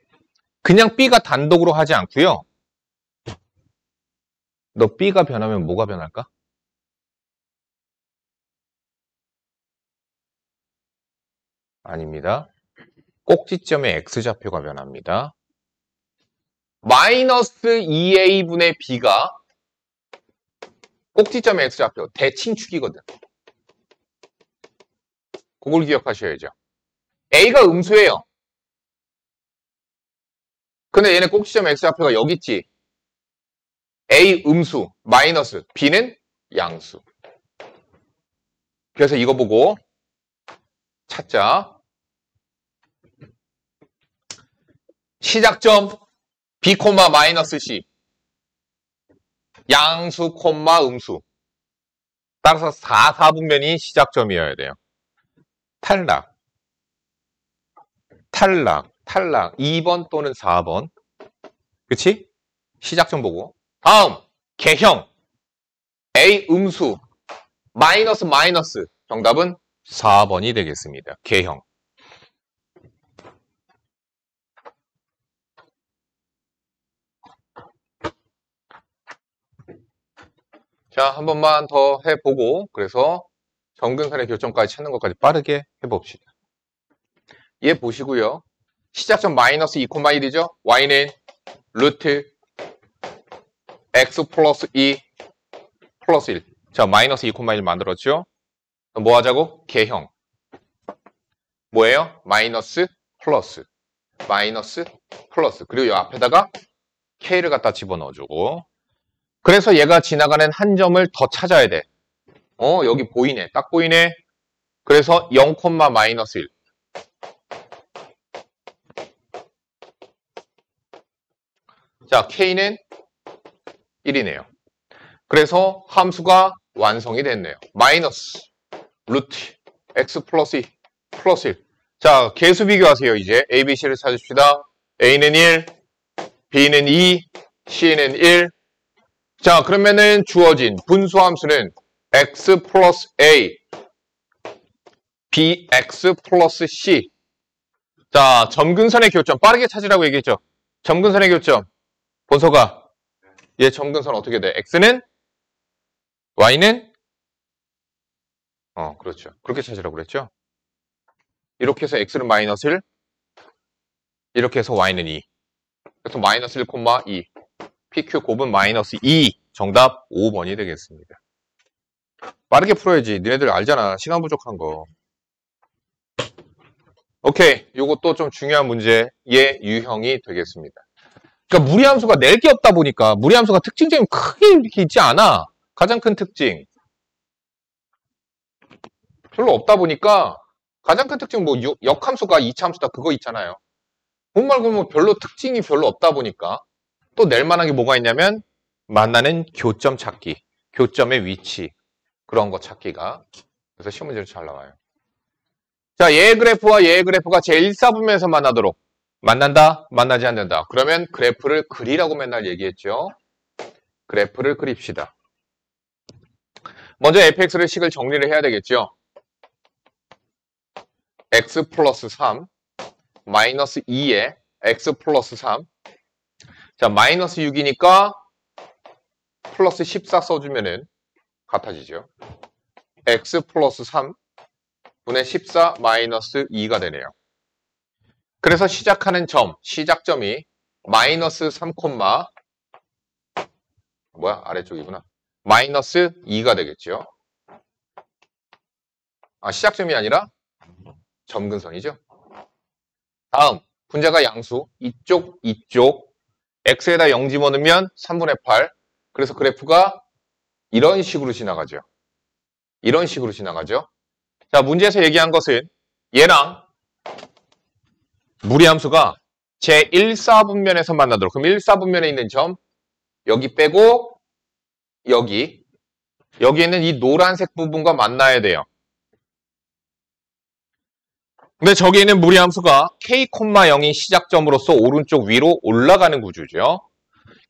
A: 그냥 B가 단독으로 하지 않고요. 너 B가 변하면 뭐가 변할까? 아닙니다. 꼭지점의 X좌표가 변합니다. 마이너스 2A분의 B가 꼭지점의 X좌표 대칭축이거든. 그걸 기억하셔야죠. A가 음수예요. 근데 얘네 꼭지점 X좌표가 여기 있지. A 음수, 마이너스, B는 양수. 그래서 이거 보고 찾자. 시작점 B, 마이너스 C. 양수, 음수. 따라서 4분면이 시작점이어야 돼요. 탈락. 탈락. 2번 또는 4번. 그치? 시작점 보고. 다음, 개형. A 음수. 마이너스 마이너스. 정답은 4번이 되겠습니다. 개형. 자, 한 번만 더 해보고, 그래서 점근선의 교점까지 찾는 것까지 빠르게 해봅시다. 얘 보시고요. 시작점 마이너스 2,1이죠? y는 루트 x 플러스 2 플러스 1. 자, 마이너스 2,1 만들었죠? 뭐 하자고? 개형. 뭐예요? 마이너스 플러스. 마이너스 플러스. 그리고 이 앞에다가 k를 갖다 집어넣어주고. 그래서 얘가 지나가는 한 점을 더 찾아야 돼. 여기 보이네. 딱 보이네. 그래서 0, 마이너스 1. 자, k는 1이네요. 그래서 함수가 완성이 됐네요. 마이너스 루트 x 플러스 2 플러스 1. 자, 계수 비교하세요. 이제 a, b, c를 찾읍시다. a는 1, b는 2, c는 1. 자, 그러면은 주어진 분수함수는 x 플러스 a, bx 플러스 c. 자, 점근선의 교점 빠르게 찾으라고 얘기했죠. 점근선의 교점. 본소가 얘 점근선 어떻게 돼? x는 y는 그렇죠. 그렇게 찾으라고 그랬죠. 이렇게 해서 x는 마이너스 1, 이렇게 해서 y는 2. 그래서 마이너스 1, 2. PQ 곱은 마이너스 2. 정답 5번이 되겠습니다. 빠르게 풀어야지. 너네들 알잖아. 시간 부족한 거. 오케이. 요것도 좀 중요한 문제의 유형이 되겠습니다. 그러니까 무리함수가 낼 게 없다 보니까 무리함수가 특징점이 크게 이렇게 있지 않아. 가장 큰 특징. 별로 없다 보니까 가장 큰 특징은 뭐 역함수가 이차함수다 그거 있잖아요. 그거 말고 뭐 별로 특징이 별로 없다 보니까 또 낼 만한 게 뭐가 있냐면 만나는 교점 찾기, 교점의 위치 그런 거 찾기가. 그래서 시험 문제로 잘 나와요. 자, 얘의 그래프와 얘의 그래프가 제1사분면에서 만나도록. 만난다? 만나지 않는다. 그러면 그래프를 그리라고 맨날 얘기했죠. 그래프를 그립시다. 먼저 fx를 식을 정리를 해야 되겠죠. x 플러스 3 마이너스 2에 x 플러스 3. 자, 마이너스 6이니까 플러스 14 써주면은 같아지죠. x 플러스 3 분의 14 마이너스 2가 되네요. 그래서 시작하는 점, 시작점이 마이너스 3, 아래쪽이구나. 마이너스 2가 되겠죠. 시작점이 아니라 점근선이죠. 다음, 분자가 양수, 이쪽, x에다 0 집어넣으면 3분의 8. 그래서 그래프가 이런 식으로 지나가죠. 이런 식으로 지나가죠. 자, 문제에서 얘기한 것은 얘랑 무리함수가 제1사분면에서 만나도록. 그럼 1사분면에 있는 점 여기 빼고 여기 있는 이 노란색 부분과 만나야 돼요. 근데 저기 있는 무리함수가 k, 0이 시작점으로서 오른쪽 위로 올라가는 구조죠.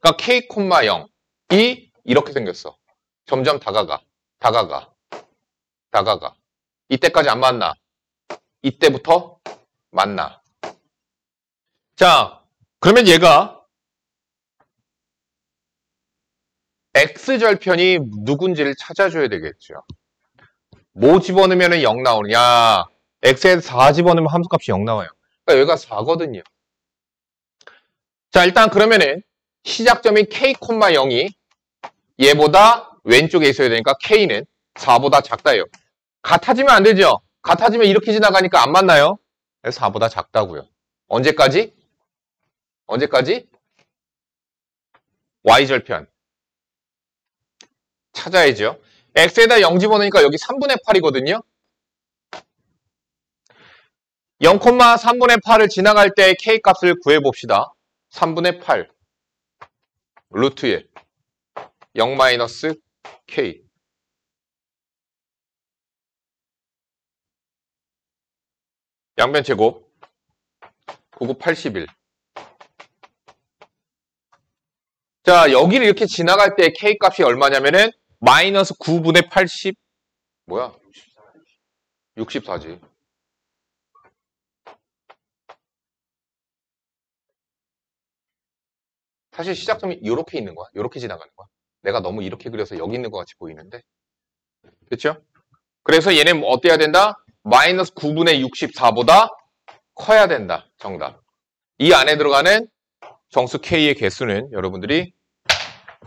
A: 그러니까 k, 0이 이렇게 생겼어. 점점 다가가. 이때까지 안 만나. 이때부터 만나. 자, 그러면 얘가 x절편이 누군지를 찾아줘야 되겠죠. 뭐 집어넣으면 0 나오느냐. x에 4 집어넣으면 함수값이 0 나와요. 그러니까 여기가 4거든요. 자, 일단 그러면은 시작점이 k, 0이 얘보다 왼쪽에 있어야 되니까 k는 4보다 작다예요. 같아지면 안 되죠. 같아지면 이렇게 지나가니까 안 만나요. 그래서 4보다 작다고요. 언제까지? y절편 찾아야죠. x에다 0 집어넣으니까 여기 3분의 8이거든요. 0, 3분의 8을 지나갈 때 k 값을 구해봅시다. 3분의 8 루트에 0 마이너스 k. 양변 제곱 99, 81. 자, 여기를 이렇게 지나갈 때 K 값이 얼마냐면은 마이너스 9분의 80 뭐야? 64지. 사실 시작점이 이렇게 있는 거야. 이렇게 지나가는 거야. 내가 너무 이렇게 그려서 여기 있는 것 같이 보이는데. 그렇죠? 그래서 얘는 어때야 된다? 마이너스 9분의 64보다 커야 된다. 정답. 이 안에 들어가는 정수 K의 개수는 여러분들이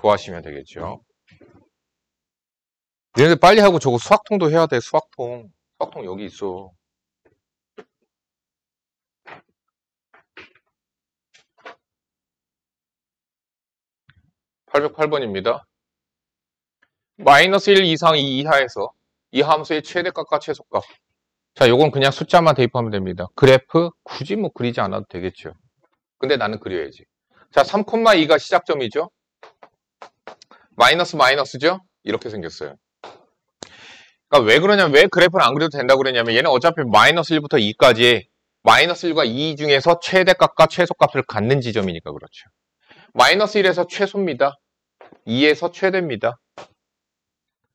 A: 구하시면 되겠죠. 얘네들 빨리 하고 저거 수학통도 해야 돼. 수학통. 수학통 여기 있어. (808번입니다) 마이너스 1 이상 2 이하에서 이 함수의 최대값과 최소값. 자, 요건 그냥 숫자만 대입하면 됩니다. 그래프 굳이 뭐 그리지 않아도 되겠죠. 근데 나는 그려야지. 자, 3,2가 시작점이죠. 마이너스 마이너스죠. 이렇게 생겼어요. 그러니까 왜 그러냐면, 왜 그래프를 안 그려도 된다고 그러냐면, 얘는 어차피 마이너스 1부터 2까지 마이너스 1과 2 중에서 최대값과 최소값을 갖는 지점이니까 그렇죠. 마이너스 1에서 최소입니다. 2에서 최대입니다.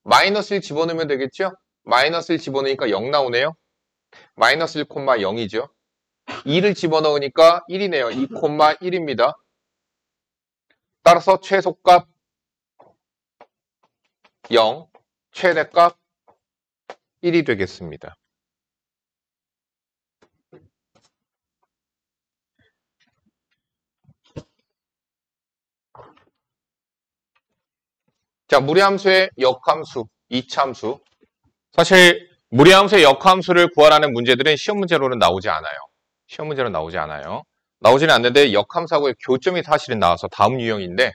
A: 마이너스 1 집어넣으면 되겠죠? 마이너스 1 집어넣으니까 0 나오네요. 마이너스 1,0이죠. 2를 집어넣으니까 1이네요. 2,1입니다. 따라서 최소값 0, 최대값 1이 되겠습니다. 자, 무리함수의 역함수, 이차함수. 사실 무리함수의 역함수를 구하라는 문제들은 시험 문제로는 나오지 않아요. 시험 문제로 나오지 않아요. 나오지는 않는데 역함수하고의 교점이 사실은 나와서 다음 유형인데,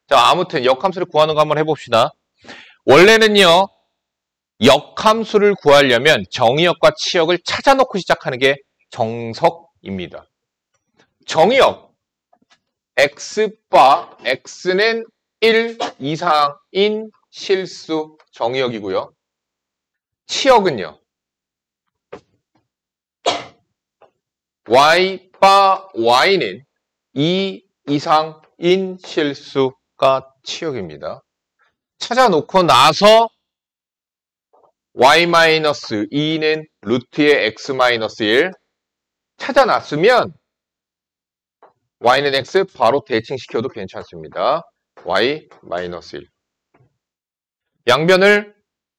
A: 자, 아무튼 역함수를 구하는 거 한번 해봅시다. 원래는요, 역함수를 구하려면 정의역과 치역을 찾아놓고 시작하는 게 정석입니다. 정의역, x바 x는 1 이상인 실수 정의역이고요. 치역은요, y바 y는 2 이상인 실수가 치역입니다. 찾아놓고 나서 y-2는 루트의 x-1 찾아놨으면 y는 x 바로 대칭시켜도 괜찮습니다. y-1 양변을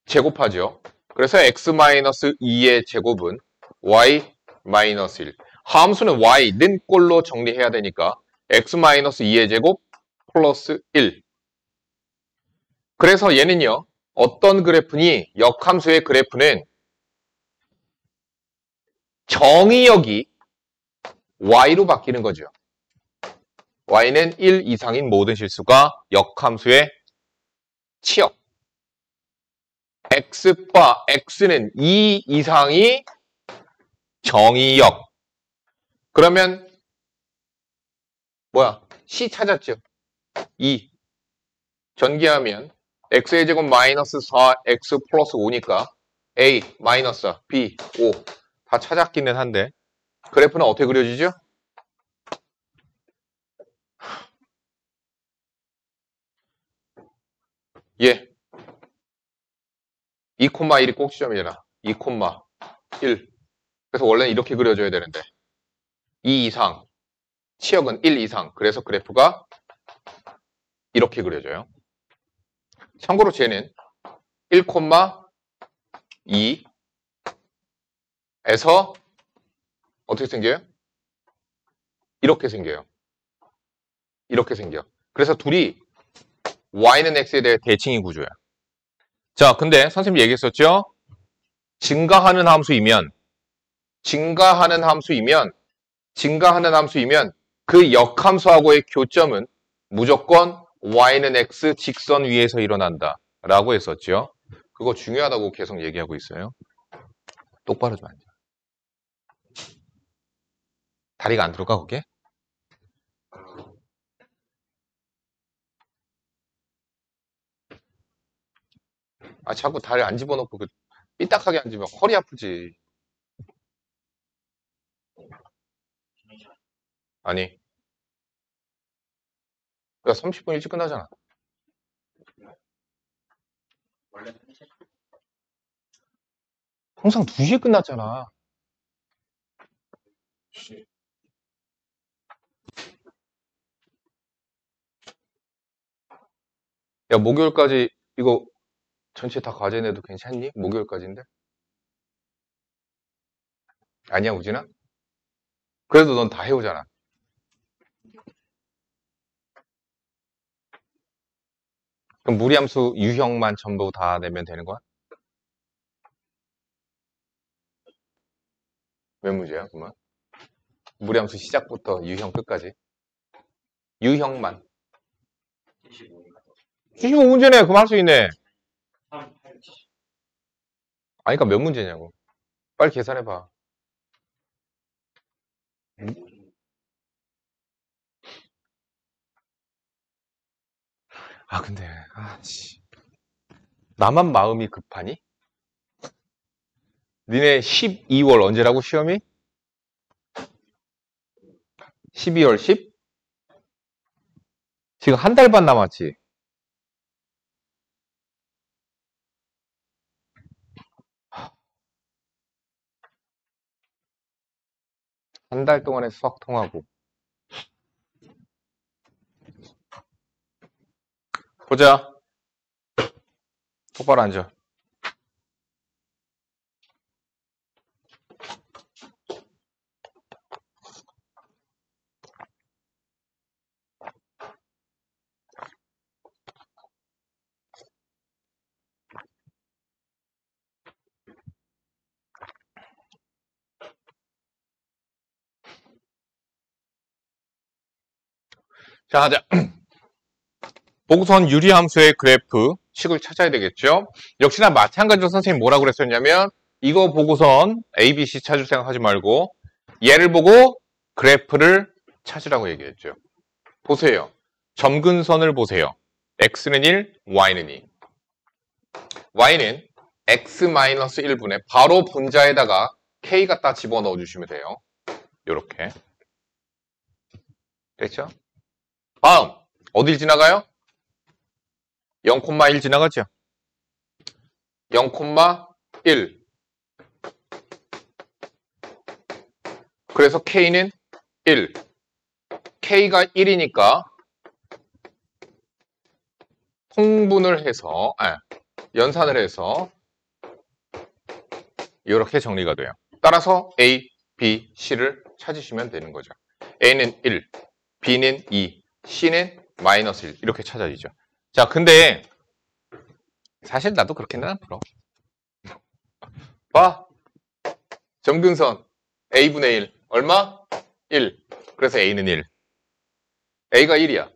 A: 제곱하죠. 그래서 x-2의 제곱은 y-1 함수는 y는 꼴로 정리해야 되니까 x-2의 제곱 플러스 1. 그래서 얘는요, 어떤 그래프니, 역함수의 그래프는 정의역이 y로 바뀌는 거죠. y는 1 이상인 모든 실수가 역함수의 치역. x바 x는 2 이상이 정의역. 그러면 뭐야? c 찾았죠? 2. 전개하면 x의 제곱 마이너스 4x 플러스 5니까 a 마이너스 b 5 다 찾았기는 한데, 그래프는 어떻게 그려지죠? 예. 2,1이 꼭 지점이잖아. 2,1. 그래서 원래는 이렇게 그려줘야 되는데 2 이상, 치역은 1 이상. 그래서 그래프가 이렇게 그려져요. 참고로 쟤는 1,2에서 어떻게 생겨요? 이렇게 생겨요. 이렇게 생겨. 그래서 둘이 y는 x에 대해 대칭인 구조야. 자, 근데 선생님이 얘기했었죠? 증가하는 함수이면 그 역함수하고의 교점은 무조건 y는 x 직선 위에서 일어난다 라고 했었죠. 그거 중요하다고 계속 얘기하고 있어요. 똑바로 좀 앉아. 다리가 안 들어가 거기에? 아, 자꾸 다리 안 집어넣고 삐딱하게 앉으면 허리 아프지. 아니. 야, 30분 일찍 끝나잖아. 항상 2시에 끝났잖아. 야, 목요일까지 이거 전체 다 과제 내도 괜찮니? 목요일까지인데? 아니야, 우진아? 그래도 넌 다 해오잖아. 그럼 무리함수 유형만 전부 다 내면 되는 거야? 몇 문제야, 그러면? 무리함수 시작부터 유형 끝까지. 유형만. 75문제네. 그럼 할 수 있네. 아니, 그러니까 몇 문제냐고. 빨리 계산해봐. 아, 근데, 아씨. 나만 마음이 급하니? 니네 12월 언제라고 시험이? 12월 10? 지금 한 달 반 남았지? 한 달 동안에 수학 통하고. 보자. 똑바로 앉아. 자, 하자. 보고선 유리함수의 그래프 식을 찾아야 되겠죠? 역시나 마찬가지로 선생님이 뭐라고 그랬었냐면 이거 보고선 A, B, C 찾을 생각하지 말고 얘를 보고 그래프를 찾으라고 얘기했죠. 보세요. 점근선을 보세요. X는 1, Y는 2. Y는 X-1분의 바로 분자에다가 K 갖다 집어넣어 주시면 돼요. 요렇게. 됐죠? 다음 어딜 지나가요? 0,1 지나가죠? 0,1. 그래서 K는 1. K가 1이니까 통분을 해서, 연산을 해서 이렇게 정리가 돼요. 따라서 A, B, C를 찾으시면 되는 거죠. A는 1, B는 2, C는 마이너스 1 이렇게 찾아지죠. 자, 근데 사실 나도 그렇게는 안 풀어. 봐. 점근선 A분의 1 얼마? 1. 그래서 A는 1. A가 1이야.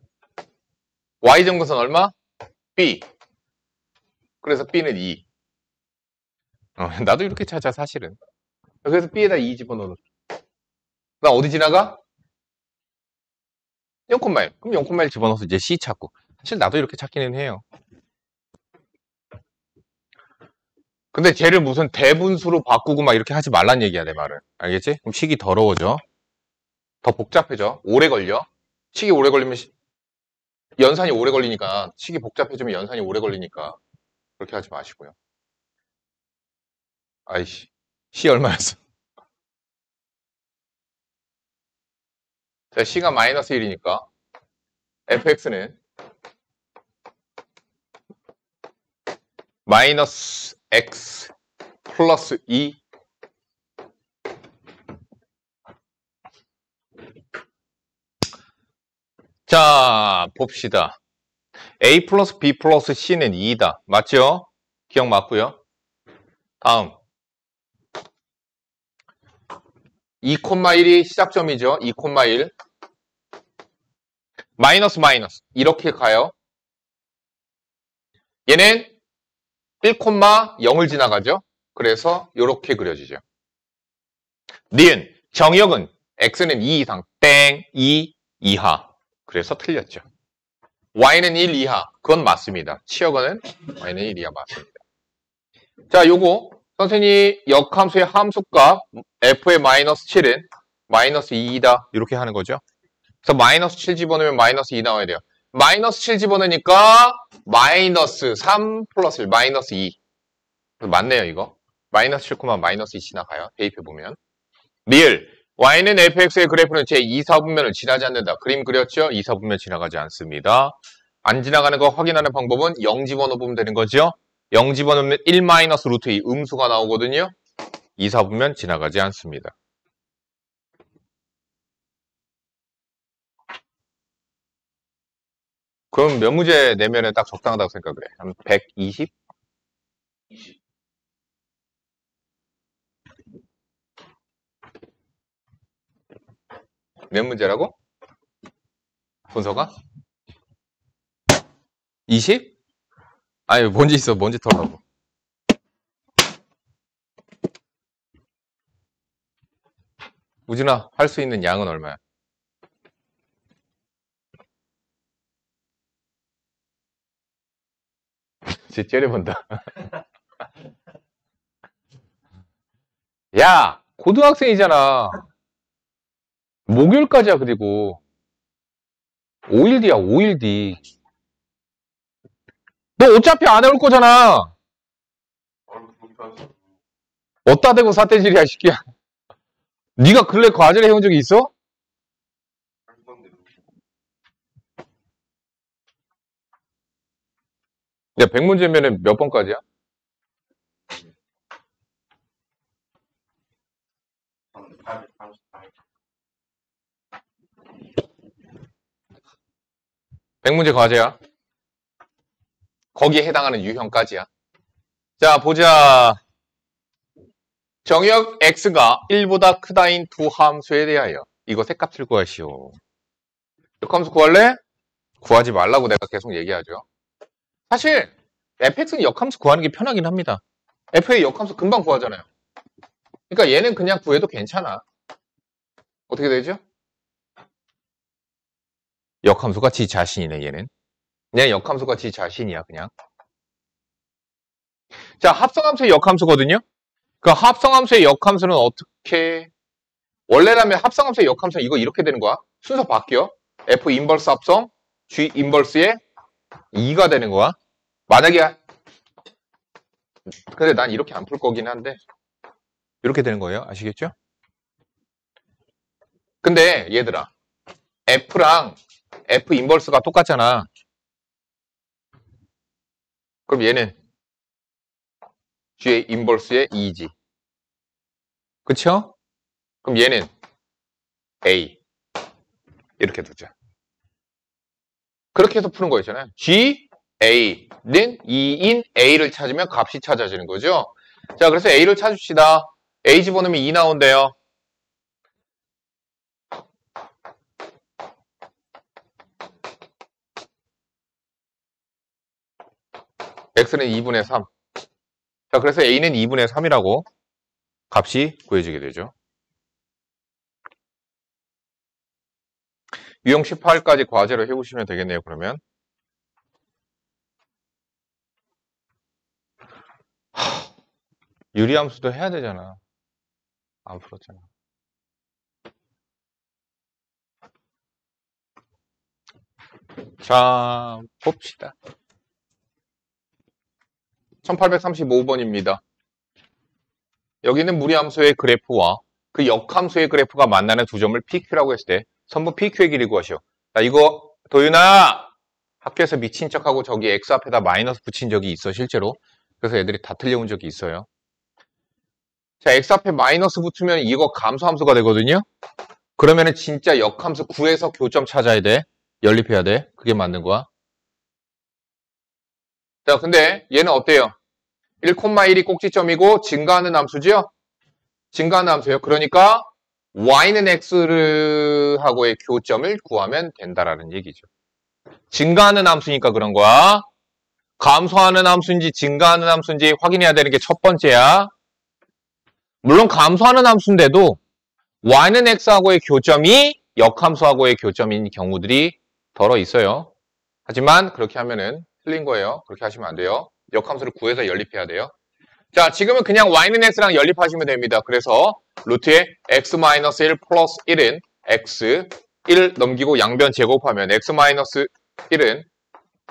A: Y점근선 얼마? B. 그래서 B는 2. 나도 이렇게 찾아 사실은. 그래서 B에다 2 집어넣어. 나 어디 지나가? 0,1. 그럼 0,1 집어넣어서 이제 C 찾고. 사실 나도 이렇게 찾기는 해요. 근데 쟤를 무슨 대분수로 바꾸고 막 이렇게 하지 말란 얘기야, 내 말은. 알겠지? 그럼 식이 더러워져. 더 복잡해져. 오래 걸려. 식이 오래 걸리면 연산이 오래 걸리니까, 식이 복잡해지면 연산이 오래 걸리니까 그렇게 하지 마시고요. 아이씨, C 얼마였어? 자, C가 마이너스 1이니까 fx는 마이너스 x 플러스 2 자, 봅시다. A 플러스 B 플러스 C는 2다. 맞죠? 기억 맞고요. 다음 2,1이 시작점이죠. 2,1 마이너스 마이너스 이렇게 가요. 얘는 1,0을 지나가죠. 그래서 이렇게 그려지죠. 니은 정역은 x는 2 이상 땡 2 이하 그래서 틀렸죠. y는 1 이하 그건 맞습니다. 치역은 y는 1 이하 맞습니다. 자, 요거 선생님이 역함수의 함수값 f의 마이너스 7은 마이너스 2이다 이렇게 하는 거죠. 그래서 마이너스 7 집어넣으면 마이너스 2 나와야 돼요. 마이너스 7 집어넣으니까 마이너스 3 플러스 1, 마이너스 2. 맞네요, 이거. 마이너스 7, 마이너스 2 지나가요. 대입해보면. 리을. y는 fx의 그래프는 제 2사분면을 지나지 않는다. 그림 그렸죠? 2사분면 지나가지 않습니다. 안 지나가는 거 확인하는 방법은 0 집어넣으면 되는 거죠? 0 집어넣으면 1 마이너스 루트 2 음수가 나오거든요. 2사분면 지나가지 않습니다. 그럼 몇 문제 내면은 딱 적당하다고 생각을 해? 한 120? 20. 몇 문제라고? 분서가? 20? 아니, 뭔지 있어. 뭔지 털라고. 우진아, 할 수 있는 양은 얼마야? 쟤 째려본다. 야, 고등학생이잖아. 목요일까지야, 그리고. 5일 뒤야, 5일 뒤. 너 어차피 안 해올 거잖아. 어따 대고 사태질이야, 시끼야. 네가 근래 과제를 해온 적이 있어? 야, 100문제면은 몇 번까지야? (100문제) 과제야. 거기에 해당하는 유형까지야. 자, 보자. 정역 x가 1보다 크다인 두 함수에 대하여 이것의 값을 구하시오. 역함수 구할래? 구하지 말라고 내가 계속 얘기하죠. 사실 fx는 역함수 구하는 게 편하긴 합니다. f의 역함수 금방 구하잖아요. 그러니까 얘는 그냥 구해도 괜찮아. 어떻게 되죠? 역함수가 지 자신이네, 얘는. 그냥 역함수가 지 자신이야, 그냥. 자, 합성함수의 역함수거든요. 그 합성함수의 역함수는 어떻게, 원래라면 합성함수의 역함수는 이거 이렇게 되는 거야. 순서 바뀌어. F 인버스 합성, G 인버스의 2가 되는 거야. 만약에, 근데 난 이렇게 안 풀 거긴 한데, 이렇게 되는 거예요. 아시겠죠? 근데 얘들아, F랑 F 인버스가 똑같잖아. 그럼 얘는 G의 인버스의 2지. 그쵸? 그럼 얘는 A. 이렇게 두자. 그렇게 해서 푸는 거였잖아요. G, A는 2인 A를 찾으면 값이 찾아지는 거죠. 자, 그래서 A를 찾읍시다. A 집어넣으면 2 나온대요. X는 2분의 3. 자, 그래서 A는 2분의 3이라고 값이 구해지게 되죠. 유형 18까지 과제로 해보시면 되겠네요, 그러면. 유리함수도 해야 되잖아. 안 풀었잖아. 자, 봅시다. 1835번입니다. 여기는 무리함수의 그래프와 그 역함수의 그래프가 만나는 두 점을 PQ라고 했을 때 선분 PQ의 길이 구하시오. 자, 이거 도윤아! 학교에서 미친 척하고 저기 X 앞에다 마이너스 붙인 적이 있어, 실제로. 그래서 애들이 다 틀려온 적이 있어요. 자, X 앞에 마이너스 붙으면 이거 감소함수가 되거든요. 그러면은 진짜 역함수 구해서 교점 찾아야 돼. 연립해야 돼. 그게 맞는 거야. 자, 근데 얘는 어때요? 1,1이 꼭지점이고 증가하는 함수죠? 증가하는 함수예요. 그러니까 y는 x하고의 교점을 구하면 된다라는 얘기죠. 증가하는 함수니까 그런 거야. 감소하는 함수인지 증가하는 함수인지 확인해야 되는 게 첫 번째야. 물론 감소하는 함수인데도 y는 x하고의 교점이 역함수하고의 교점인 경우들이 덜어 있어요. 하지만 그렇게 하면은 틀린 거예요. 그렇게 하시면 안 돼요. 역함수를 구해서 연립해야 돼요. 자, 지금은 그냥 y는 x랑 연립하시면 됩니다. 그래서 루트에 x-1 플러스 1은 x 1 넘기고 양변 제곱하면 x-1은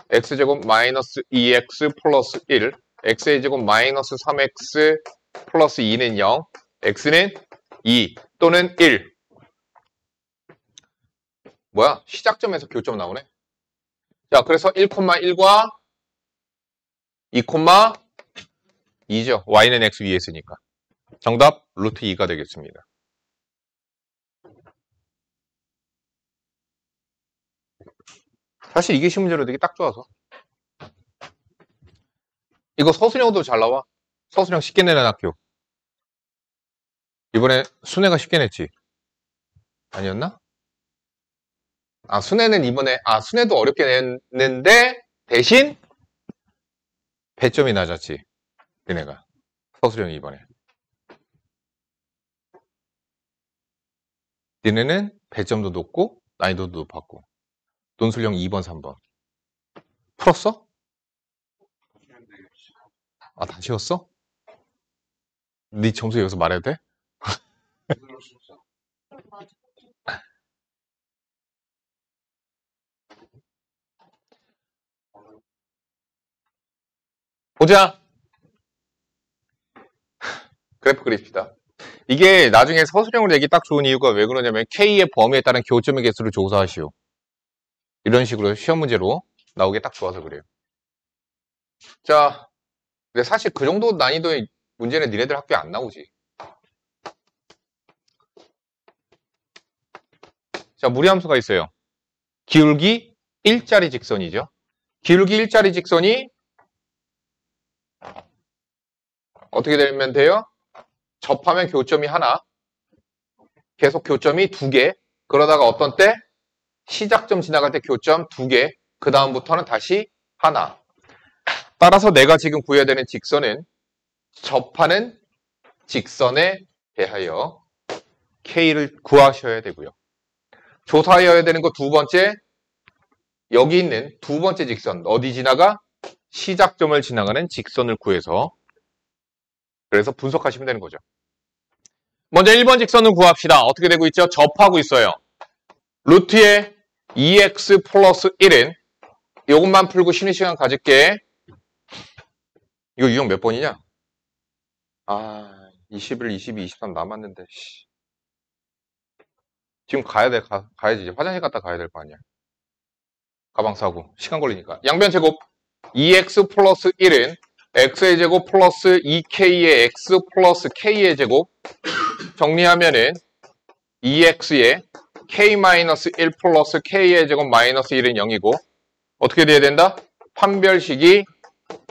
A: x제곱 마이너스 2x 플러스 1, x의 제곱 마이너스 3x 플러스 2는 0, x는 2 또는 1. 뭐야? 시작점에서 교점 나오네. 자, 그래서 1,1과 2,2죠. y는 x 위에 있으니까. 정답 루트 2가 되겠습니다. 사실 이게 시문제로 되게 딱 좋아서. 이거 서술형도 잘 나와. 서술형 쉽게 내는 학교. 이번에 순회가 쉽게 냈지. 아니었나? 아, 순회는 이번에, 순회도 어렵게 냈는데, 대신, 배점이 낮았지. 얘네가. 서술형이 이번에. 얘네는 배점도 높고, 난이도도 높았고. 논술형 2번, 3번. 풀었어? 다 지웠어? 네 점수 여기서 말해도 돼? 보자. 그래프 그립시다. 이게 나중에 서술형으로 내기 딱 좋은 이유가 왜 그러냐면 K의 범위에 따른 교점의 개수를 조사하시오. 이런 식으로 시험 문제로 나오게 딱 좋아서 그래요. 자, 근데 사실 그 정도 난이도의 문제는 니네들 학교에 안 나오지. 자, 무리함수가 있어요. 기울기 1짜리 직선이죠. 기울기 1짜리 직선이 어떻게 되면 돼요? 접하면 교점이 하나, 계속 교점이 2개, 그러다가 어떤 때 시작점 지나갈 때 교점 2개, 그 다음부터는 다시 하나. 따라서 내가 지금 구해야 되는 직선은 접하는 직선에 대하여 K를 구하셔야 되고요. 조사해야 되는 거 두 번째, 여기 있는 두 번째 직선, 어디 지나가? 시작점을 지나가는 직선을 구해서, 그래서 분석하시면 되는 거죠. 먼저 1번 직선을 구합시다. 어떻게 되고 있죠? 접하고 있어요. 루트에 2x 플러스 1은 이것만 풀고 쉬는 시간 가질게. 이거 유형 몇 번이냐? 21, 22, 23 남았는데. 지금 가야 돼. 가야지. 이제 화장실 갔다 가야 될 거 아니야. 가방 싸고. 시간 걸리니까. 양변 제곱 2x 플러스 1은 x의 제곱 플러스 2k의 x 플러스 k의 제곱 정리하면은 2x에 k-1 플러스 k의 제곱 마이너스 1은 0이고 어떻게 돼야 된다? 판별식이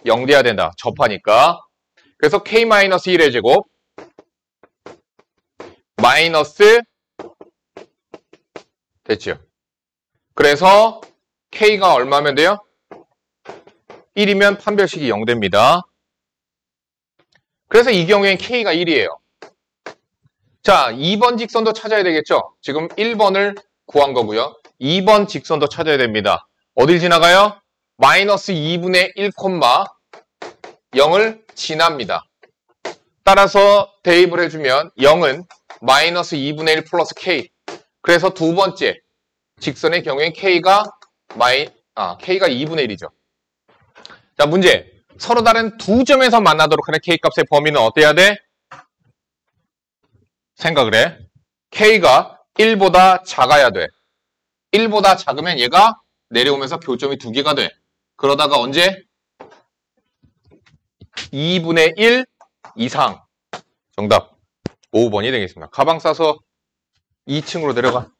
A: 0 돼야 된다. 접하니까. 그래서 k-1의 제곱 마이너스 됐죠. 그래서 k가 얼마면 돼요? 1이면 판별식이 0 됩니다. 그래서 이 경우엔 k가 1이에요. 자, 2번 직선도 찾아야 되겠죠? 지금 1번을 구한 거고요. 2번 직선도 찾아야 됩니다. 어딜 지나가요? 마이너스 2분의 1, 0을 지납니다. 따라서 대입을 해주면 0은 마이너스 2분의 1 플러스 k. 그래서 두 번째 직선의 경우엔 k가 2분의 1이죠. 자, 문제. 서로 다른 두 점에서 만나도록 하는 k값의 범위는 어때야 돼? 생각을 해. k가 1보다 작아야 돼. 1보다 작으면 얘가 내려오면서 교점이 2개가 돼. 그러다가 언제? 2분의 1 이상. 정답 5번이 되겠습니다. 가방 싸서 2층으로 내려가.